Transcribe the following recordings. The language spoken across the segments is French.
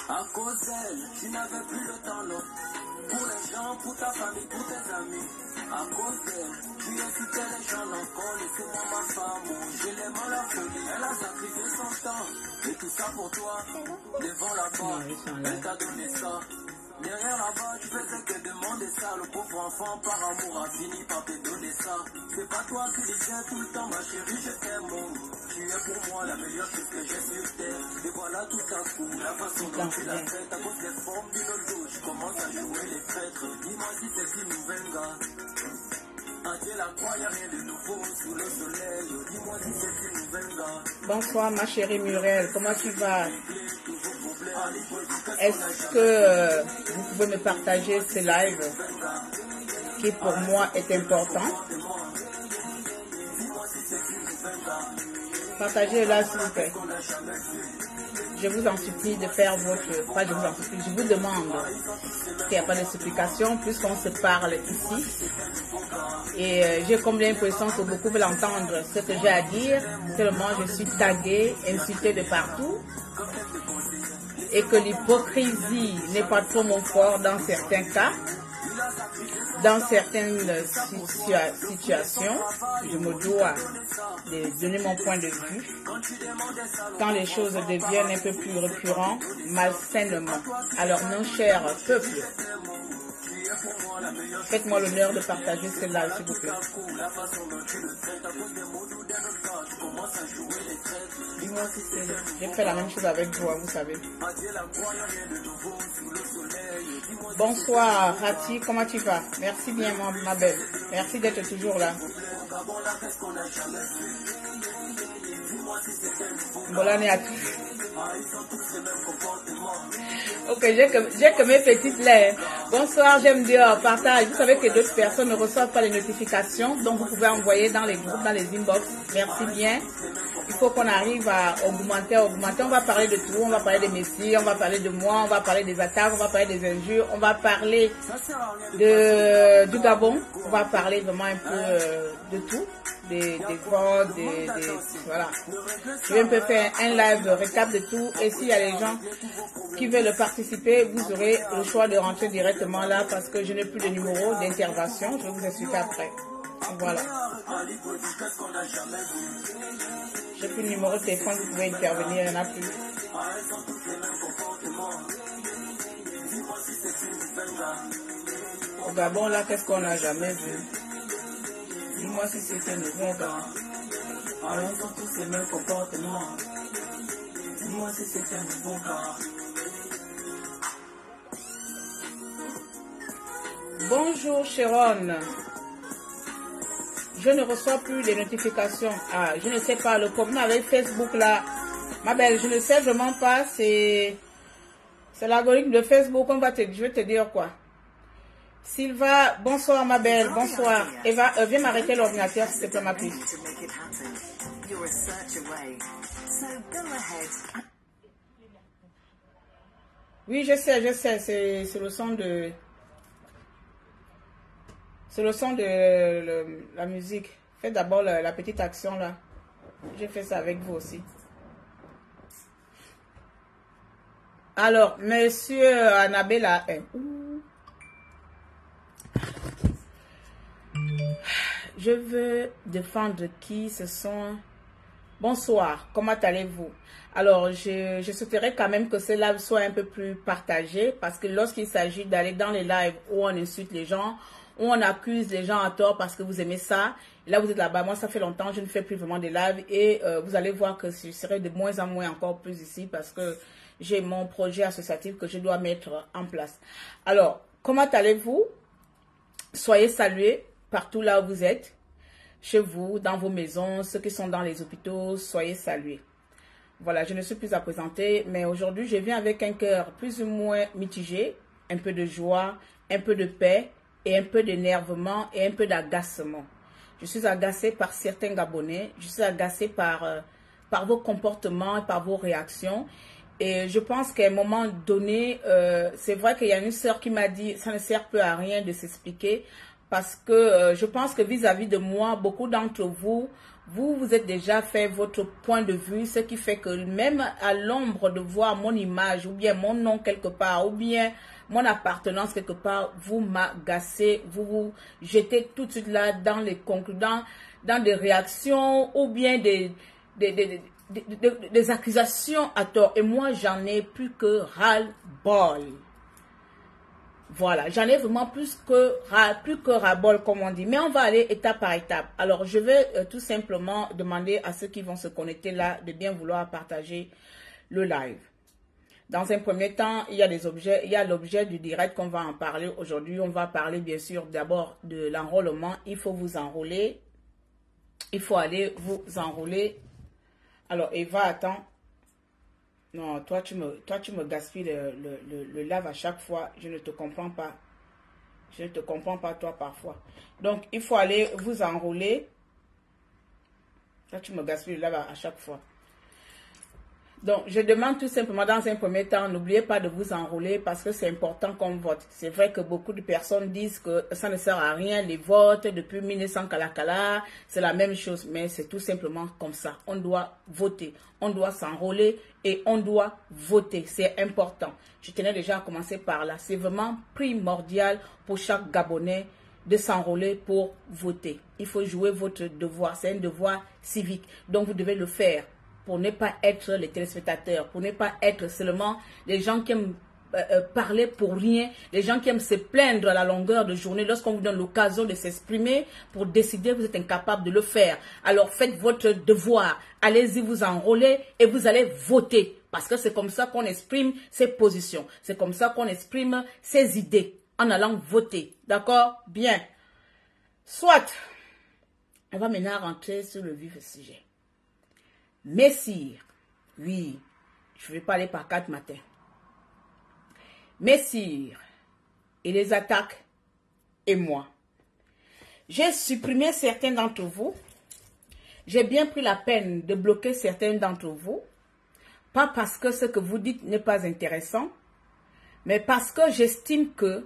À cause d'elle, tu n'avais plus le temps, non. Pour les gens, pour ta famille, pour tes amis. À cause d'elle, tu insultais les gens, non. Quand laissez-moi ma femme, oh, j'ai les mains la folie. Elle a sacrifié son temps. Et tout ça pour toi. Devant la porte, elle t'a donné ça. Derrière là-bas, tu faisais que demander ça. Le pauvre enfant, par amour, a fini par te donner ça. C'est pas toi qui disais tout le temps, ma chérie, je t'aime, oh. Tu es pour moi la meilleure chose que j'ai sur terre. Et voilà tout à coup, la façon dont tu l'as faite. À cause des formes d'une douche, je commence à jouer les traîtres. Dis-moi si c'est une nouvelle gars. Adieu la croix, y'a rien de nouveau sous le soleil. Dis-moi si c'est une nouvelle gars. Bonsoir ma chérie Muriel, comment tu vas? Est-ce que vous pouvez me partager ce live qui pour moi est important? Partagez-le s'il vous plaît. Je vous en supplie de faire votre... Pas je vous en supplie, je vous demande qu'il n'y a pas d'explication puisqu'on se parle ici. Et j'ai comme l'impression que beaucoup veulent entendre ce que j'ai à dire. Seulement je suis taguée, insultée de partout. Et que l'hypocrisie n'est pas trop mon fort dans certains cas. Dans certaines situations, je me dois de donner mon point de vue. Quand les choses deviennent un peu plus récurrentes, malsainement. Alors, mon cher peuple, faites-moi l'honneur de partager celle-là, s'il vous plaît. J'ai fait la même chose avec vous, vous savez. Bonsoir, Rati, comment tu vas? Merci bien, ma belle. Merci d'être toujours là. Voilà, ok, j'ai que mes petites lettres. Bonsoir, j'aime dehors, partage. Vous savez que d'autres personnes ne reçoivent pas les notifications, donc vous pouvez envoyer dans les groupes, dans les inbox. Merci bien. Il faut qu'on arrive à augmenter. On va parler de tout. On va parler des messieurs, on va parler de moi, on va parler des attaques, on va parler des injures, on va parler du Gabon. On va parler vraiment un peu de tout. Des votes, voilà. Je vais un peu faire un live récap de tout. Et s'il y a des gens qui veulent participer, vous aurez le choix de rentrer directement là parce que je n'ai plus de numéro d'intervention. Je vais vous expliquer après. Voilà. J'ai plus de numéro de téléphone, vous pouvez intervenir, il n'y en a plus. Au Gabon, là, qu'est-ce qu'on n'a jamais vu? Dis-moi si c'est un nouveau gars. Alors, ils sont tous les mêmes comportements. Dis-moi si c'est un nouveau gars. Bonjour, Sharon. Je ne reçois plus les notifications. Ah, je ne sais pas, le problème avec Facebook là. Ma belle, je ne sais vraiment pas. C'est l'algorithme de Facebook. Je vais te dire quoi. Sylva, bonsoir ma belle, bonsoir. Eva, viens m'arrêter l'ordinateur s'il te plaît ma fille. Oui, je sais, c'est le son de... C'est le son de la musique. Faites d'abord la petite action là. J'ai fait ça avec vous aussi. Alors, monsieur Annabella... Je veux défendre qui ce sont. Bonsoir, comment allez-vous? Alors, je souhaiterais quand même que ce live soit un peu plus partagé parce que lorsqu'il s'agit d'aller dans les lives où on insulte les gens, où on accuse les gens à tort parce que vous aimez ça, et là vous êtes là-bas, moi ça fait longtemps, je ne fais plus vraiment des lives et vous allez voir que je serai de moins en moins encore plus ici parce que j'ai mon projet associatif que je dois mettre en place. Alors, comment allez-vous? Soyez salués partout là où vous êtes, chez vous, dans vos maisons, ceux qui sont dans les hôpitaux, soyez salués. Voilà, je ne suis plus à présenter, mais aujourd'hui, je viens avec un cœur plus ou moins mitigé, un peu de joie, un peu de paix et un peu d'énervement et un peu d'agacement. Je suis agacée par certains Gabonais, je suis agacée par par vos comportements, par vos réactions. Et je pense qu'à un moment donné, c'est vrai qu'il y a une sœur qui m'a dit, ça ne sert peu à rien de s'expliquer, parce que je pense que vis-à-vis de moi, beaucoup d'entre vous, vous êtes déjà fait votre point de vue, ce qui fait que même à l'ombre de voir mon image, ou bien mon nom quelque part, ou bien mon appartenance quelque part, vous m'agacez, vous jetez tout de suite là dans les conclusions, dans des réactions, ou bien des accusations à tort. Et moi, j'en ai plus que ras-le-bol. Voilà, j'en ai vraiment plus que ras-le-bol, comme on dit. Mais on va aller étape par étape. Alors, je vais tout simplement demander à ceux qui vont se connecter là de bien vouloir partager le live. Dans un premier temps, il y a des objets, il y a l'objet du direct qu'on va en parler aujourd'hui. On va parler bien sûr d'abord de l'enrôlement. Il faut vous enrôler. Il faut aller vous enrôler. Alors, Eva, attends. Non, toi, tu me gaspilles le lave à chaque fois. Je ne te comprends pas. Je ne te comprends pas, toi, parfois. Donc, il faut aller vous enrôler. Toi, tu me gaspilles le lave à chaque fois. Donc, je demande tout simplement dans un premier temps, n'oubliez pas de vous enrôler parce que c'est important qu'on vote. C'est vrai que beaucoup de personnes disent que ça ne sert à rien, les votes depuis 1900 Kalakala, c'est la même chose, mais c'est tout simplement comme ça. On doit voter, on doit s'enrôler et on doit voter. C'est important. Je tenais déjà à commencer par là. C'est vraiment primordial pour chaque Gabonais de s'enrôler pour voter. Il faut jouer votre devoir. C'est un devoir civique. Donc, vous devez le faire. Pour ne pas être les téléspectateurs, pour ne pas être seulement les gens qui aiment parler pour rien, les gens qui aiment se plaindre à la longueur de journée lorsqu'on vous donne l'occasion de s'exprimer pour décider, vous êtes incapable de le faire. Alors faites votre devoir, allez-y vous enrôler et vous allez voter parce que c'est comme ça qu'on exprime ses positions, c'est comme ça qu'on exprime ses idées en allant voter. D'accord? Bien. Soit, on va maintenant rentrer sur le vif du sujet. Messire, oui, je ne vais pas aller par 4 matins. Messire, et les attaques, et moi. J'ai supprimé certains d'entre vous. J'ai bien pris la peine de bloquer certains d'entre vous. Pas parce que ce que vous dites n'est pas intéressant, mais parce que j'estime que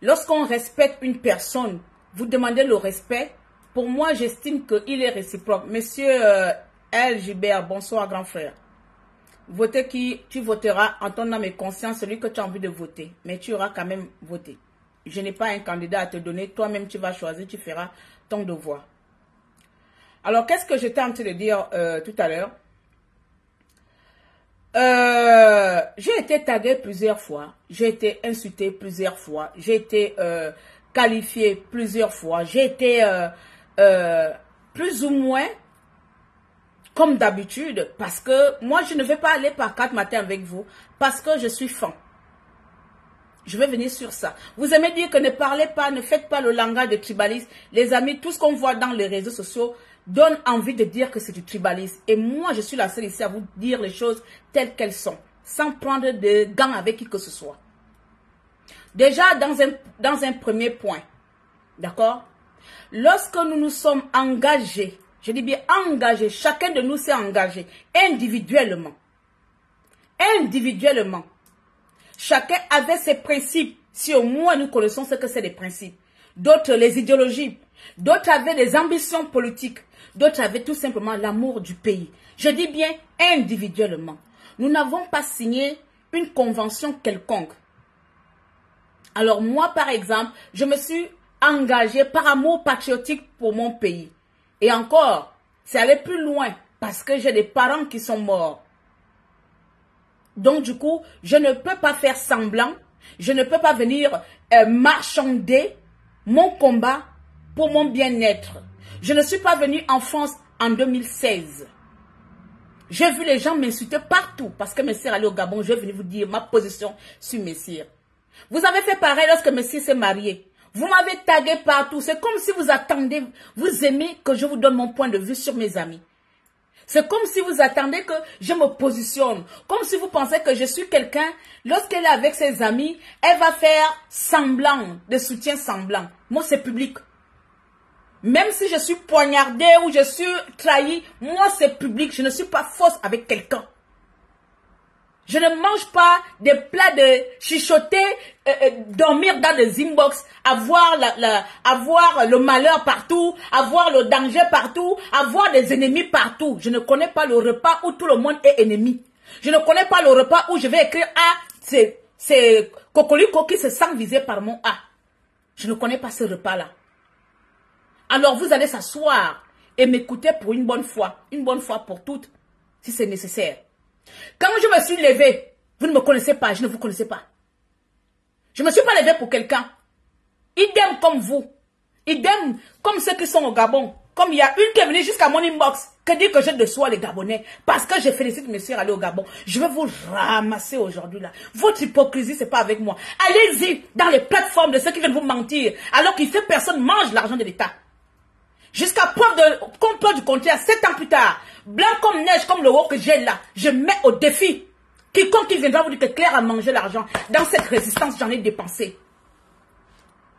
lorsqu'on respecte une personne, vous demandez le respect. Pour moi, j'estime qu'il est réciproque. Monsieur L. Gilbert, bonsoir grand frère. Voter qui tu voteras en ton âme et conscience, celui que tu as envie de voter. Mais tu auras quand même voté. Je n'ai pas un candidat à te donner. Toi-même, tu vas choisir, tu feras ton devoir. Alors, qu'est-ce que j'étais en train de dire tout à l'heure? J'ai été tagué plusieurs fois. J'ai été insulté plusieurs fois. J'ai été qualifié plusieurs fois. J'ai été plus ou moins comme d'habitude, parce que moi, je ne vais pas aller par 4 matins avec vous, parce que je suis fan. Je vais venir sur ça. Vous aimez dire que ne parlez pas, ne faites pas le langage de tribalisme. Les amis, tout ce qu'on voit dans les réseaux sociaux donne envie de dire que c'est du tribalisme. Et moi, je suis la seule ici à vous dire les choses telles qu'elles sont, sans prendre de gants avec qui que ce soit. Déjà, dans un premier point, d'accord? Lorsque nous nous sommes engagés, je dis bien engagé, chacun de nous s'est engagé individuellement. Individuellement. Chacun avait ses principes. Si au moins nous connaissons ce que c'est des principes. D'autres les idéologies. D'autres avaient des ambitions politiques. D'autres avaient tout simplement l'amour du pays. Je dis bien individuellement. Nous n'avons pas signé une convention quelconque. Alors moi par exemple, je me suis engagé par amour patriotique pour mon pays. Et encore, c'est aller plus loin parce que j'ai des parents qui sont morts. Donc du coup, je ne peux pas faire semblant, je ne peux pas venir marchander mon combat pour mon bien-être. Je ne suis pas venue en France en 2016. J'ai vu les gens m'insulter partout parce que Messire allait au Gabon, je vais venir vous dire ma position sur Messire. Vous avez fait pareil lorsque Messire s'est marié. Vous m'avez tagué partout. C'est comme si vous attendez, vous aimez que je vous donne mon point de vue sur mes amis. C'est comme si vous attendez que je me positionne. Comme si vous pensez que je suis quelqu'un, lorsqu'elle est avec ses amis, elle va faire semblant, de soutien semblant. Moi, c'est public. Même si je suis poignardée ou je suis trahie, moi c'est public, je ne suis pas fausse avec quelqu'un. Je ne mange pas des plats de chuchoter, dormir dans des inbox, avoir le malheur partout, avoir le danger partout, avoir des ennemis partout. Je ne connais pas le repas où tout le monde est ennemi. Je ne connais pas le repas où je vais écrire « Ah, c'est Cocolico qui se sent visé par mon A ». Je ne connais pas ce repas-là. Alors vous allez s'asseoir et m'écouter pour une bonne fois pour toutes, si c'est nécessaire. Quand je me suis levée, vous ne me connaissez pas, je ne vous connaissais pas. Je ne me suis pas levée pour quelqu'un. Idem comme vous. Idem comme ceux qui sont au Gabon. Comme il y a une qui est venue jusqu'à mon inbox, qui dit que je déçois les Gabonais. Parce que je félicite mes soeurs aller au Gabon. Je vais vous ramasser aujourd'hui là. Votre hypocrisie, c'est pas avec moi. Allez-y dans les plateformes de ceux qui viennent vous mentir. Alors que ces personnes mangent l'argent de l'État. Jusqu'à preuve du contraire, 7 ans plus tard, blanc comme neige, comme le haut que j'ai là, je mets au défi. Quiconque qui viendra vous dire que Claire a mangé l'argent, dans cette résistance, j'en ai dépensé.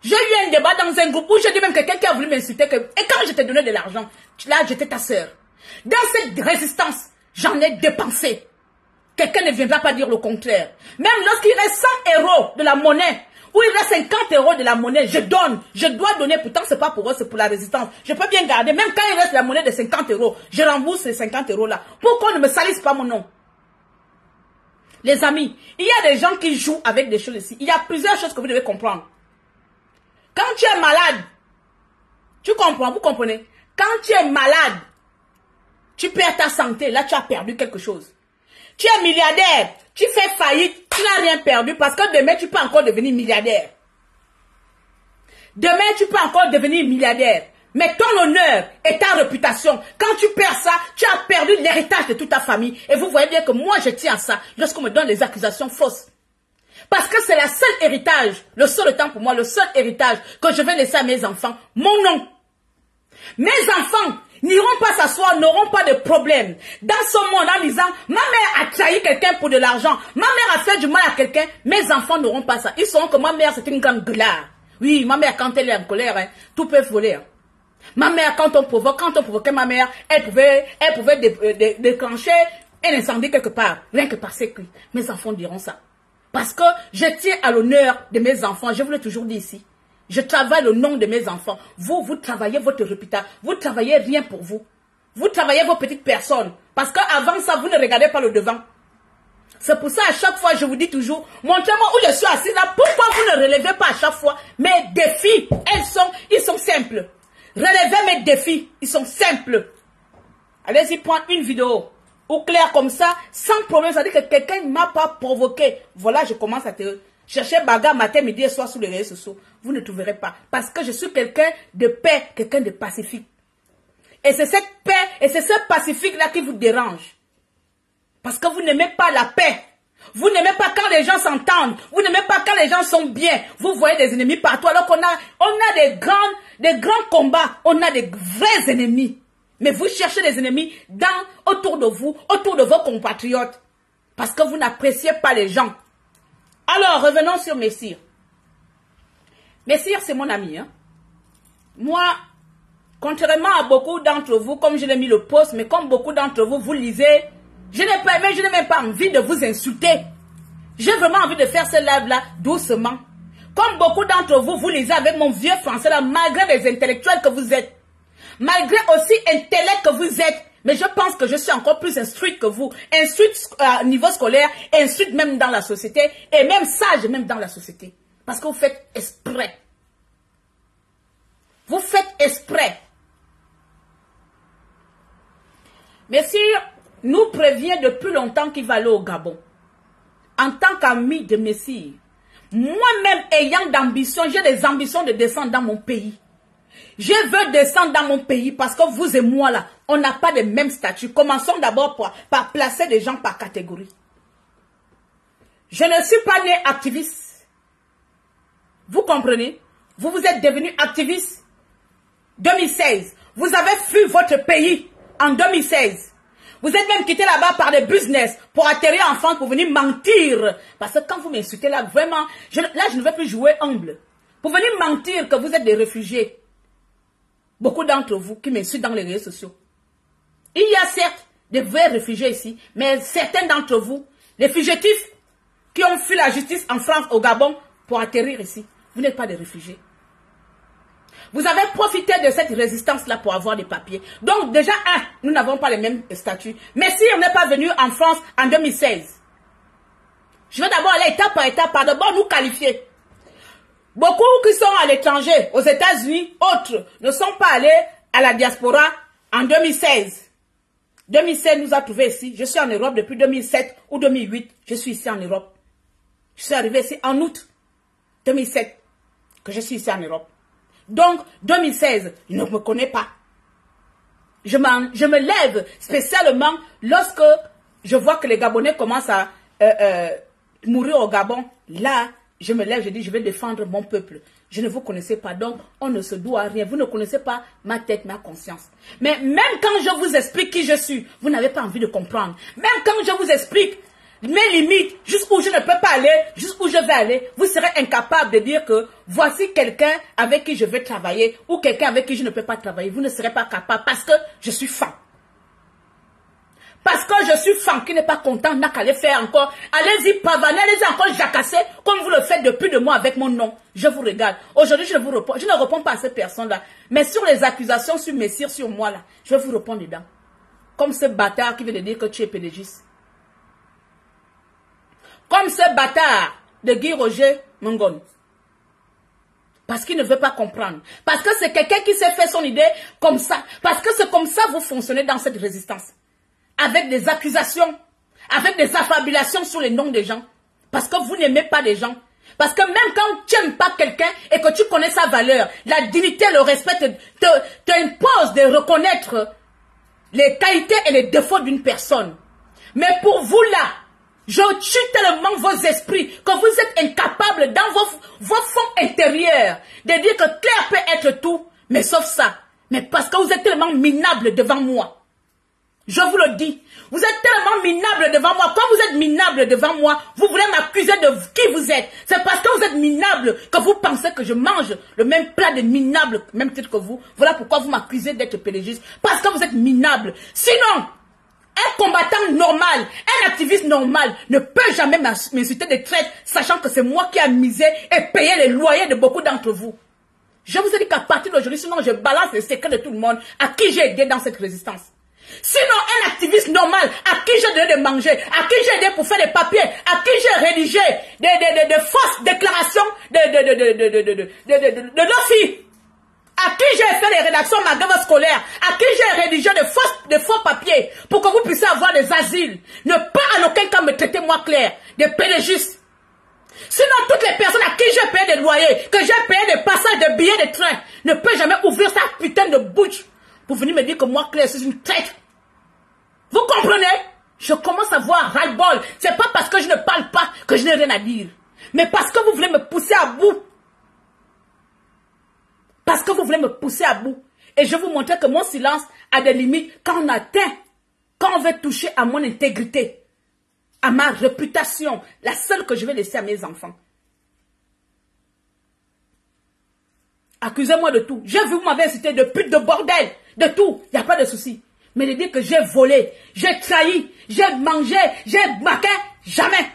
J'ai eu un débat dans un groupe où j'ai dit même que quelqu'un a voulu m'insulter. Et quand je t'ai donné de l'argent, là j'étais ta sœur. Dans cette résistance, j'en ai dépensé. Quelqu'un ne viendra pas dire le contraire. Même lorsqu'il reste 100 € de la monnaie, ou il reste 50 € de la monnaie, je donne. Je dois donner, pourtant c'est pas pour eux, c'est pour la résistance. Je peux bien garder, même quand il reste la monnaie de 50 €, je rembourse ces 50 € là. Pour qu'on ne me salisse pas mon nom. Les amis, il y a des gens qui jouent avec des choses ici. Il y a plusieurs choses que vous devez comprendre. Quand tu es malade, tu comprends, vous comprenez? Quand tu es malade, tu perds ta santé, là tu as perdu quelque chose. Tu es milliardaire, tu fais faillite, tu n'as rien perdu parce que demain tu peux encore devenir milliardaire. Demain tu peux encore devenir milliardaire. Mais ton honneur et ta réputation, quand tu perds ça, tu as perdu l'héritage de toute ta famille. Et vous voyez bien que moi je tiens à ça lorsqu'on me donne des accusations fausses. Parce que c'est la seule héritage, le seul temps pour moi, le seul héritage que je vais laisser à mes enfants, mon nom. Mes enfants n'iront pas s'asseoir, n'auront pas de problème. Dans ce monde, en disant, ma mère a trahi quelqu'un pour de l'argent, ma mère a fait du mal à quelqu'un, mes enfants n'auront pas ça. Ils sauront que ma mère, c'est une grande gloire. Oui, ma mère, quand elle est en colère, hein, tout peut voler. Hein. Ma mère, quand on provoquait ma mère, elle pouvait déclencher un incendie quelque part, rien que par ses cris. Mes enfants diront ça. Parce que je tiens à l'honneur de mes enfants, je vous l'ai toujours dit ici. Je travaille le nom de mes enfants. Vous travaillez votre réputation. Vous travaillez rien pour vous. Vous travaillez vos petites personnes. Parce qu'avant ça, vous ne regardez pas le devant. C'est pour ça, à chaque fois, je vous dis toujours, montrez-moi où je suis assis là. Pourquoi vous ne relevez pas à chaque fois mes défis? Ils sont simples. Relevez mes défis. Ils sont simples. Allez-y prendre une vidéo. Ou clair comme ça, sans problème. Ça veut dire que quelqu'un ne m'a pas provoqué. Voilà, je commence à te chercher bagarre matin, midi et soir sur les réseaux sociaux. Vous ne trouverez pas. Parce que je suis quelqu'un de paix, quelqu'un de pacifique. Et c'est cette paix et c'est ce pacifique-là qui vous dérange. Parce que vous n'aimez pas la paix. Vous n'aimez pas quand les gens s'entendent. Vous n'aimez pas quand les gens sont bien. Vous voyez des ennemis partout. Alors qu'on a des grands combats. On a des vrais ennemis. Mais vous cherchez des ennemis autour de vous, autour de vos compatriotes. Parce que vous n'appréciez pas les gens. Alors, revenons sur Messire. Messire, c'est mon ami. Hein? Moi, contrairement à beaucoup d'entre vous, comme je l'ai mis le post, mais comme beaucoup d'entre vous, vous lisez, je n'ai même pas envie de vous insulter. J'ai vraiment envie de faire ce live-là doucement. Comme beaucoup d'entre vous, vous lisez avec mon vieux français là, malgré les intellectuels que vous êtes. Malgré aussi intellect que vous êtes, mais je pense que je suis encore plus instruite que vous. Instruite à niveau scolaire, instruite même dans la société, et même sage même dans la société. Parce que vous faites exprès. Vous faites exprès. Messire nous prévient depuis longtemps qu'il va aller au Gabon. En tant qu'ami de Messire, moi-même ayant d'ambition, j'ai des ambitions de descendre dans mon pays. Je veux descendre dans mon pays parce que vous et moi là, on n'a pas le même statut. Commençons d'abord par placer des gens par catégorie. Je ne suis pas né activiste. Vous comprenez? Vous êtes devenu activiste 2016. Vous avez fui votre pays en 2016. Vous êtes même quitté là-bas par des business pour atterrir en France pour venir mentir. Parce que quand vous m'insultez là, vraiment, là je ne vais plus jouer humble. Pour venir mentir que vous êtes des réfugiés. beaucoup d'entre vous qui me suivent dans les réseaux sociaux. Il y a certes des vrais réfugiés ici, mais certains d'entre vous, les fugitifs qui ont fui la justice en France, au Gabon, pour atterrir ici, vous n'êtes pas des réfugiés. Vous avez profité de cette résistance-là pour avoir des papiers. Donc déjà, nous n'avons pas les mêmes statuts. Mais si on n'est pas venu en France en 2016, je vais d'abord aller étape par étape, par d'abord nous qualifier. Beaucoup qui sont à l'étranger, aux États-Unis, autres, ne sont pas allés à la diaspora en 2016. 2016 nous a trouvés ici. Je suis en Europe depuis 2007 ou 2008. Je suis ici en Europe. Je suis arrivé ici en août 2007 que je suis ici en Europe. Donc, 2016, il ne me connaît pas. Je me lève spécialement lorsque je vois que les Gabonais commencent à mourir au Gabon. Là, je me lève, je dis, je vais défendre mon peuple. Je ne vous connaissais pas, donc on ne se doit rien. Vous ne connaissez pas ma tête, ma conscience. Mais même quand je vous explique qui je suis, vous n'avez pas envie de comprendre. Même quand je vous explique mes limites, jusqu'où je ne peux pas aller, jusqu'où je vais aller, vous serez incapable de dire que voici quelqu'un avec qui je vais travailler ou quelqu'un avec qui je ne peux pas travailler. Vous ne serez pas capable parce que je suis femme. Parce que je suis femme qui n'est pas content, n'a qu'à aller faire encore. Allez-y pavaner, allez-y encore jacasser comme vous le faites depuis 2 mois avec mon nom. Je vous regarde. Aujourd'hui, je ne réponds pas à ces personnes-là. Mais sur les accusations sur Messire, sur moi, là, je vais vous répondre dedans. Comme ce bâtard qui vient de dire que tu es pédégiste. Comme ce bâtard de Guy Roger Mongon. Parce qu'il ne veut pas comprendre. Parce que c'est quelqu'un qui s'est fait son idée comme ça. Parce que c'est comme ça que vous fonctionnez dans cette résistance. Avec des accusations, avec des affabulations sur les noms des gens. Parce que vous n'aimez pas les gens. Parce que même quand tu n'aimes pas quelqu'un et que tu connais sa valeur, la dignité, le respect t'impose de reconnaître les qualités et les défauts d'une personne. Mais pour vous là, je tue tellement vos esprits que vous êtes incapables dans vos fonds intérieurs de dire que Claire peut être tout, mais sauf ça. Mais parce que vous êtes tellement minable devant moi. Je vous le dis, vous êtes tellement minable devant moi. Quand vous êtes minable devant moi, vous voulez m'accuser de qui vous êtes. C'est parce que vous êtes minable que vous pensez que je mange le même plat de minable, même titre que vous. Voilà pourquoi vous m'accusez d'être pélégiste. Parce que vous êtes minable. Sinon, un combattant normal, un activiste normal ne peut jamais m'insulter de traite, sachant que c'est moi qui ai misé et payé les loyers de beaucoup d'entre vous. Je vous ai dit qu'à partir d'aujourd'hui, sinon je balance les secrets de tout le monde à qui j'ai aidé dans cette résistance. Sinon, un activiste normal, à qui j'ai donné de manger, à qui j'ai aidé pour faire des papiers, à qui j'ai rédigé de fausses déclarations de nos filles, à qui j'ai fait les rédactions magasin scolaire, à qui j'ai rédigé de faux papiers pour que vous puissiez avoir des asiles. Ne pas en aucun cas me traiter moi Claire, de pédégiste. Sinon, toutes les personnes à qui j'ai payé des loyers, que j'ai payé des passages de billets de train, ne peuvent jamais ouvrir sa putain de bouche pour venir me dire que moi, Claire, c'est une traite. Vous comprenez? Je commence à voir ras-le-bol. C'est pas parce que je ne parle pas que je n'ai rien à dire. Mais parce que vous voulez me pousser à bout. Parce que vous voulez me pousser à bout. Et je vous montrer que mon silence a des limites quand on atteint, quand on veut toucher à mon intégrité, à ma réputation, la seule que je vais laisser à mes enfants. Accusez-moi de tout. J'ai vu, vous m'avez incité de pute, de bordel, de tout. Il n'y a pas de souci. Mais de dire que j'ai volé, j'ai trahi, j'ai mangé, j'ai maqué, jamais.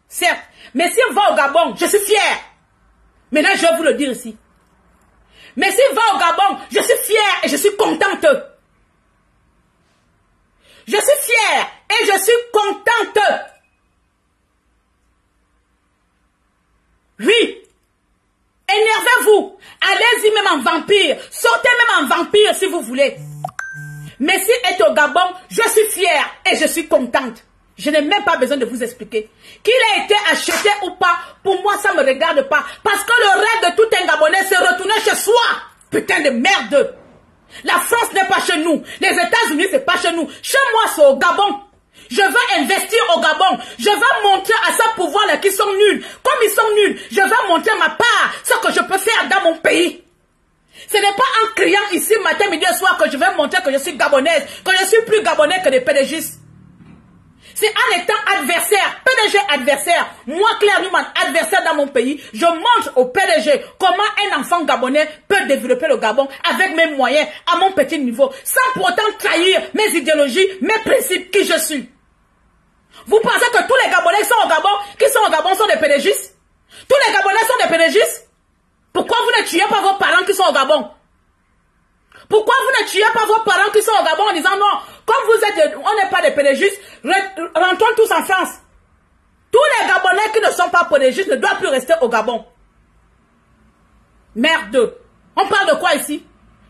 Certes. Mais si on va au Gabon, je suis fier. Maintenant, je vais vous le dire ici. Mais si on va au Gabon, je suis fier et je suis contente. Je suis fière et je suis contente. Oui. Énervez-vous. Allez-y même en vampire. Sortez même en vampire si vous voulez. Mais si est au Gabon, je suis fière et je suis contente. Je n'ai même pas besoin de vous expliquer. Qu'il ait été acheté ou pas, pour moi ça ne me regarde pas. Parce que le rêve de tout un Gabonais, c'est retourner chez soi. Putain de merde. La France n'est pas chez nous. Les États-Unis, c'est pas chez nous. Chez moi, c'est au Gabon. Je veux investir au Gabon. Je veux montrer à ce pouvoir-là qu'ils sont nuls. Comme ils sont nuls, je veux montrer ma part, ce que je peux faire dans mon pays. Ce n'est pas en criant ici matin, midi et soir que je vais montrer que je suis gabonaise, que je suis plus gabonais que des pédégistes. C'est en étant adversaire. PDG adversaire, moi Claire Newman adversaire dans mon pays, je montre au PDG comment un enfant gabonais peut développer le Gabon avec mes moyens, à mon petit niveau, sans pour autant trahir mes idéologies, mes principes, qui je suis. Vous pensez que tous les Gabonais qui sont au Gabon sont des PDGistes? Tous les Gabonais sont des PDGistes? Pourquoi vous ne tuez pas vos parents qui sont au Gabon? Pourquoi vous ne tuez pas vos parents qui sont au Gabon en disant non, comme vous êtes, on n'est pas des PDGistes, rentrons tous en France. Tous les Gabonais qui ne sont pas PDGistes ne doivent plus rester au Gabon. Merde. On parle de quoi ici?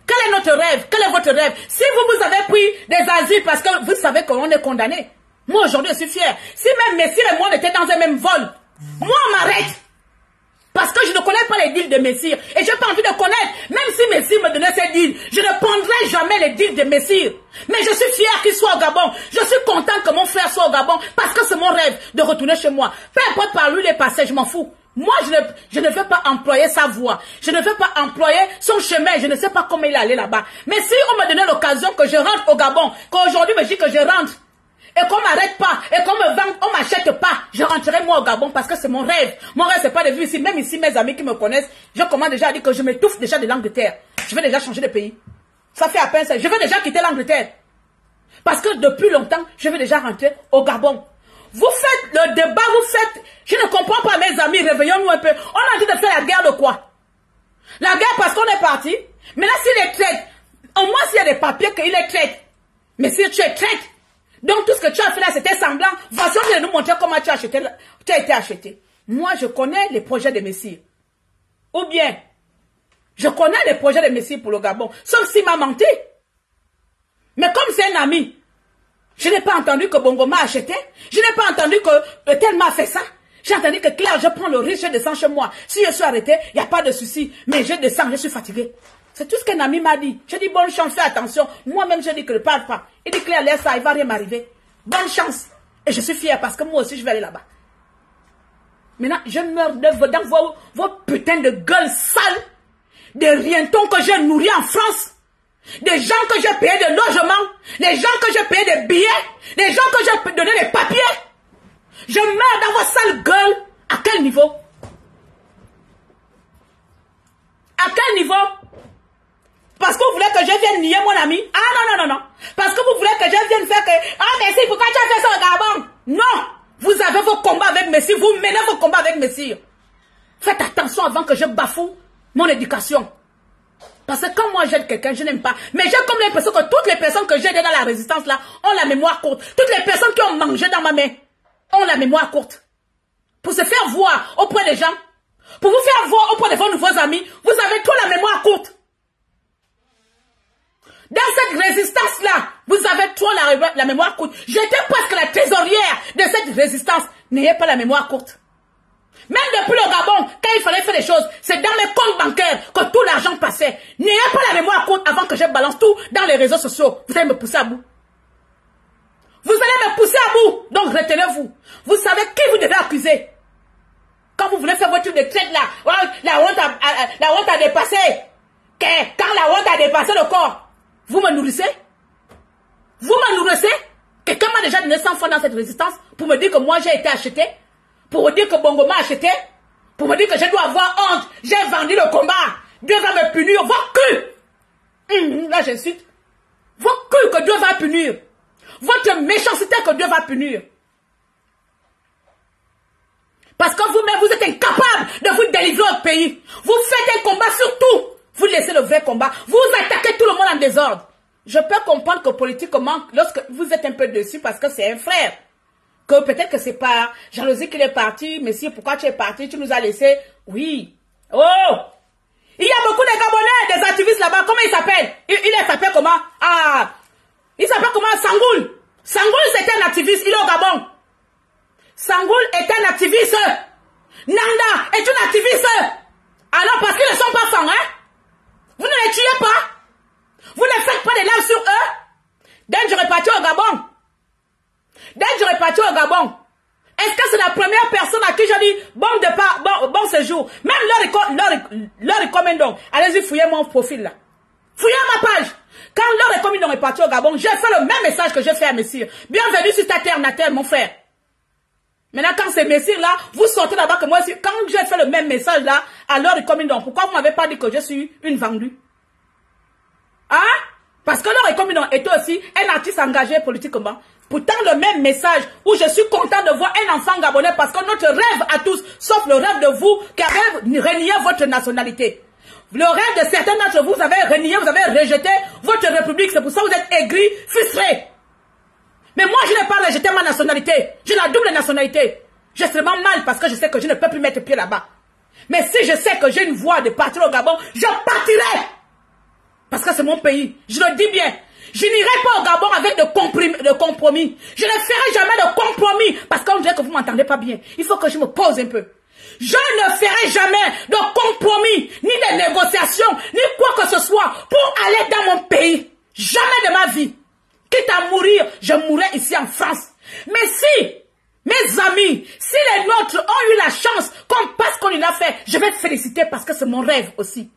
Quel est notre rêve? Quel est votre rêve? Si vous avez pris des asiles parce que vous savez qu'on est condamné. Moi aujourd'hui je suis fier. Si même Messire et moi on était dans un même vol, moi on m'arrête. Parce que je ne connais pas les deals de Messire. Et je n'ai pas envie de connaître. Même si Messire me donnait ses deals, je ne prendrai jamais les deals de Messire. Mais je suis fier qu'il soit au Gabon. Je suis content que mon frère soit au Gabon. Parce que c'est mon rêve de retourner chez moi. Peu importe par lui il est passé, je m'en fous. Moi, je ne veux pas employer sa voie. Je ne veux pas employer son chemin. Je ne sais pas comment il est allé là-bas. Mais si on me donnait l'occasion que je rentre au Gabon, qu'aujourd'hui me dit que je rentre, et qu'on m'arrête pas, et qu'on me vende, on m'achète pas, je rentrerai moi au Gabon parce que c'est mon rêve. Mon rêve, c'est pas de vivre ici. Même ici, mes amis qui me connaissent, je commence déjà à dire que je m'étouffe déjà de l'Angleterre. Je vais déjà changer de pays. Ça fait à peine ça. Je vais déjà quitter l'Angleterre. Parce que depuis longtemps, je vais déjà rentrer au Gabon. Vous faites le débat, vous faites... Je ne comprends pas, mes amis, réveillons-nous un peu. On a envie de faire la guerre de quoi? La guerre parce qu'on est parti. Mais là, s'il est traite, au moins s'il y a des papiers qu'il est traite. Mais si tu es traite, donc tout ce que tu as fait là, c'était semblant. Voici, on vient de nous montrer comment tu as été acheté. Moi, je connais les projets de Messire. Ou bien, je connais les projets de Messire pour le Gabon. Sauf s'il m'a menti. Mais comme c'est un ami, je n'ai pas entendu que Bongo m'a acheté. Je n'ai pas entendu que tel m'a fait ça. J'ai entendu que Claire, je prends le risque, je descends chez moi. Si je suis arrêté, il n'y a pas de souci. Mais je descends, je suis fatigué. C'est tout ce qu'un ami m'a dit. Je dis bonne chance, fais attention. Moi-même, je dis que ne parle pas. Il dit Claire, laisse ça, il ne va rien m'arriver. Bonne chance. Et je suis fière parce que moi aussi, je vais aller là-bas. Maintenant, je meurs dans vos putains de gueules sales, des rientons que j'ai nourris en France. Des gens que j'ai payé des logements, des gens que j'ai payé des billets, des gens que j'ai donné des papiers. Je meurs dans vos sales gueules. À quel niveau? À quel niveau? Parce que vous voulez que je vienne nier mon ami? Ah non, non, non, non. Parce que vous voulez que je vienne faire que... Ah merci, pourquoi tu as fait ça au Gabon? Non. Vous avez vos combats avec Messire. Vous menez vos combats avec Messire. Faites attention avant que je bafoue mon éducation. Parce que quand moi j'aide quelqu'un, je n'aime pas. Mais j'ai comme l'impression que toutes les personnes que j'ai aidées dans la résistance là ont la mémoire courte. Toutes les personnes qui ont mangé dans ma main ont la mémoire courte. Pour se faire voir auprès des gens, pour vous faire voir auprès de vos nouveaux amis, vous avez trop la mémoire courte. Dans cette résistance-là, vous avez trop la mémoire courte. J'étais presque la trésorière de cette résistance. N'ayez pas la mémoire courte. Même depuis le Gabon, quand il fallait faire des choses, c'est dans mes comptes bancaires que tout l'argent passait. N'ayez pas la mémoire courte avant que je balance tout dans les réseaux sociaux. Vous allez me pousser à bout. Vous allez me pousser à bout. Donc retenez-vous. Vous savez qui vous devez accuser. Quand vous voulez faire votre truc de traite là, la honte a dépassé. Quand la honte a dépassé le corps, vous me nourrissez? Vous me nourrissez? Quelqu'un m'a déjà donné 100 fois dans cette résistance pour me dire que moi j'ai été acheté? Pour me dire que Bongo m'a acheté? Pour me dire que je dois avoir honte? J'ai vendu le combat. Dieu va me punir. Vos culs! Là j'insulte. Vos culs que Dieu va punir. Votre méchanceté que Dieu va punir. Parce que vous-même, vous êtes incapable de vous délivrer au pays. Vous faites un combat sur tout. Vous laissez le vrai combat. Vous attaquez tout le monde en désordre. Je peux comprendre que politiquement, lorsque vous êtes un peu dessus parce que c'est un frère, que peut-être que c'est pas jalousie qu'il est parti, mais si pourquoi tu es parti, tu nous as laissé. Oui. Oh! Il y a beaucoup de Gabonais, des activistes là-bas. Comment il s'appelle? Il s'appelle comment? Ah! Il s'appelle comment? Sangoul. Sangoul, c'était un activiste. Il est au Gabon. Sangoul est un activiste. Nanda est une activiste. Alors, parce qu'ils ne sont pas francs, hein? Vous ne les tuez pas. Vous ne faites pas des lives sur eux. Dès que je repartis au Gabon. Dès que je repartis au Gabon. Est-ce que c'est la première personne à qui je dis bon départ, bon séjour? Même leur recommandons. Allez-y, fouillez mon profil là. Fouillez ma page. Quand leur recommandons est parti au Gabon, j'ai fait le même message que j'ai fait à Messire. Bienvenue sur ta terre natale, mon frère. Maintenant, quand c'est messire là, vous sortez là-bas que moi aussi, quand j'ai fait le même message là, alors il comme une don. Pourquoi vous m'avez pas dit que je suis une vendue? Hein? Parce que Laure Comidon était aussi un artiste engagé politiquement. Pourtant, le même message où je suis content de voir un enfant gabonais parce que notre rêve à tous, sauf le rêve de vous qui avez renié votre nationalité. Le rêve de certains d'entre vous, vous avez renié, vous avez rejeté votre république. C'est pour ça que vous êtes aigris, frustrés. Mais moi, je n'ai pas rejeté ma nationalité. J'ai la double nationalité. J'ai extrêmement mal parce que je sais que je ne peux plus mettre pied là-bas. Mais si je sais que j'ai une voie de partir au Gabon, je partirai. Parce que c'est mon pays. Je le dis bien. Je n'irai pas au Gabon avec de compromis. Je ne ferai jamais de compromis. Parce qu'on dirait que vous ne m'entendez pas bien. Il faut que je me pose un peu. Je ne ferai jamais de compromis, ni de négociations, ni quoi que ce soit pour aller dans mon pays. Jamais de ma vie. Quitte à mourir, je mourrai ici en France. Mais si, mes amis, si les nôtres ont eu la chance, comme parce qu'on l'a fait, je vais te féliciter parce que c'est mon rêve aussi.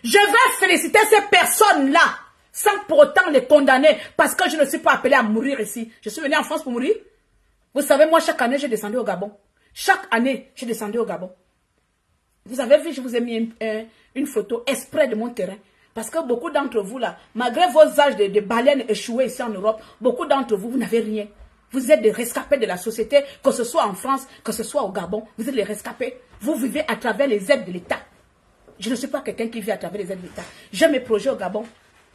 Je vais féliciter ces personnes-là, sans pour autant les condamner, parce que je ne suis pas appelé à mourir ici. Je suis venu en France pour mourir. Vous savez, moi, chaque année, j'ai descendu au Gabon. Chaque année, j'ai descendu au Gabon. Vous avez vu, je vous ai mis une photo exprès de mon terrain. Parce que beaucoup d'entre vous, là, malgré vos âges de baleines échouées ici en Europe, beaucoup d'entre vous, vous n'avez rien. Vous êtes des rescapés de la société, que ce soit en France, que ce soit au Gabon. Vous êtes les rescapés. Vous vivez à travers les aides de l'État. Je ne suis pas quelqu'un qui vit à travers les aides de l'État. J'ai mes projets au Gabon.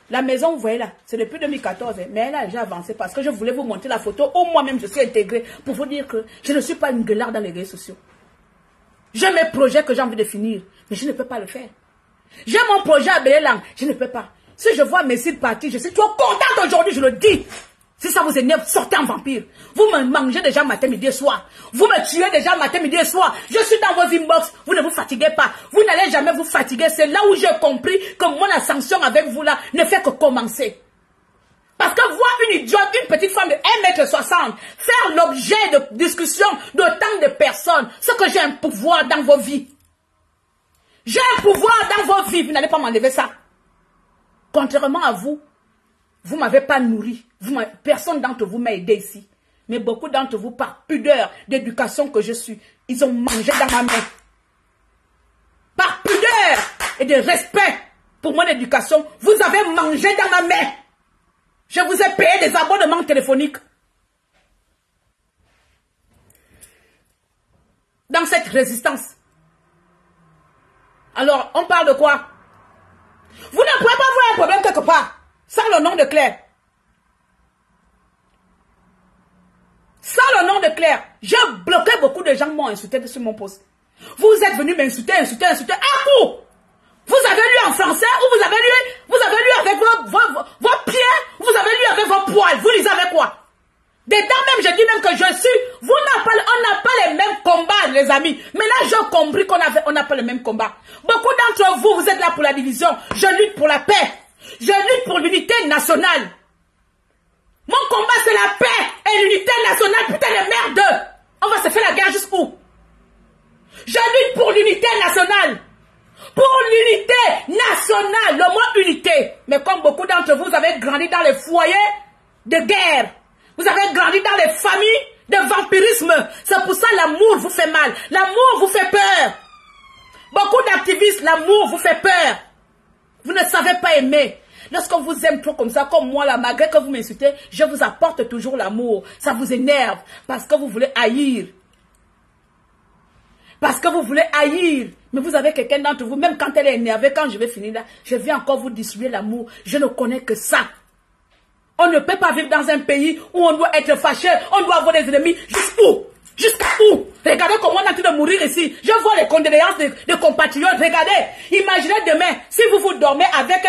La maison, vous voyez là, c'est depuis 2014, mais elle a déjà avancé parce que je voulais vous montrer la photo où moi-même je suis intégrée pour vous dire que je ne suis pas une gueularde dans les réseaux sociaux. J'ai mes projets que j'ai envie de finir, mais je ne peux pas le faire. J'ai mon projet à Bélélang, je ne peux pas. Si je vois mes sites partir, je suis trop contente aujourd'hui, je le dis. Si ça vous énerve, sortez en vampire. Vous me mangez déjà matin, midi et soir. Vous me tuez déjà matin, midi et soir. Je suis dans vos inbox. Vous ne vous fatiguez pas. Vous n'allez jamais vous fatiguer. C'est là où j'ai compris que mon ascension avec vous là ne fait que commencer. Parce que voir une idiote, une petite femme de 1,60 m, faire l'objet de discussion d'autant de personnes, c'est que j'ai un pouvoir dans vos vies. J'ai un pouvoir dans vos vies. Vous n'allez pas m'enlever ça. Contrairement à vous, vous ne m'avez pas nourri. Personne d'entre vous m'a aidé ici. Mais beaucoup d'entre vous, par pudeur d'éducation que je suis, ils ont mangé dans ma main. Par pudeur et de respect pour mon éducation, vous avez mangé dans ma main. Je vous ai payé des abonnements téléphoniques. Dans cette résistance. Alors, on parle de quoi? Vous ne pouvez pas voir un problème quelque part sans le nom de Claire. Sans le nom de Claire, j'ai bloqué beaucoup de gens qui m'ont insulté sur mon poste. Vous êtes venus m'insulter, insulter. À coup! Vous avez lu en français ou vous avez lu avec vos pieds, vous avez lu avec vos poils. Vous lisez avec quoi? Dedans même, je dis même que je suis... on n'a pas les mêmes combats, les amis. Mais là, j'ai compris qu'on n'a pas les mêmes combats. Beaucoup d'entre vous, vous êtes là pour la division. Je lutte pour la paix. Je lutte pour l'unité nationale. Mon combat, c'est la paix et l'unité nationale. Putain de merde. On va se faire la guerre jusqu'où? Je lutte pour l'unité nationale. Pour l'unité nationale. Le mot unité. Mais comme beaucoup d'entre vous, vous avez grandi dans les foyers de guerre. Vous avez grandi dans les familles de vampirisme. C'est pour ça l'amour vous fait mal. L'amour vous fait peur. Beaucoup d'activistes, l'amour vous fait peur. Vous ne savez pas aimer. Lorsqu'on vous aime trop comme ça, comme moi là, malgré que vous m'insultez, je vous apporte toujours l'amour. Ça vous énerve parce que vous voulez haïr. Parce que vous voulez haïr. Mais vous avez quelqu'un d'entre vous, même quand elle est énervée, quand je vais finir là, je viens encore vous distribuer l'amour. Je ne connais que ça. On ne peut pas vivre dans un pays où on doit être fâché, on doit avoir des ennemis. Jusqu'où? Jusqu'à où? Regardez comment on est en train de mourir ici. Je vois les condoléances de compatriotes. Regardez. Imaginez demain, si vous dormez avec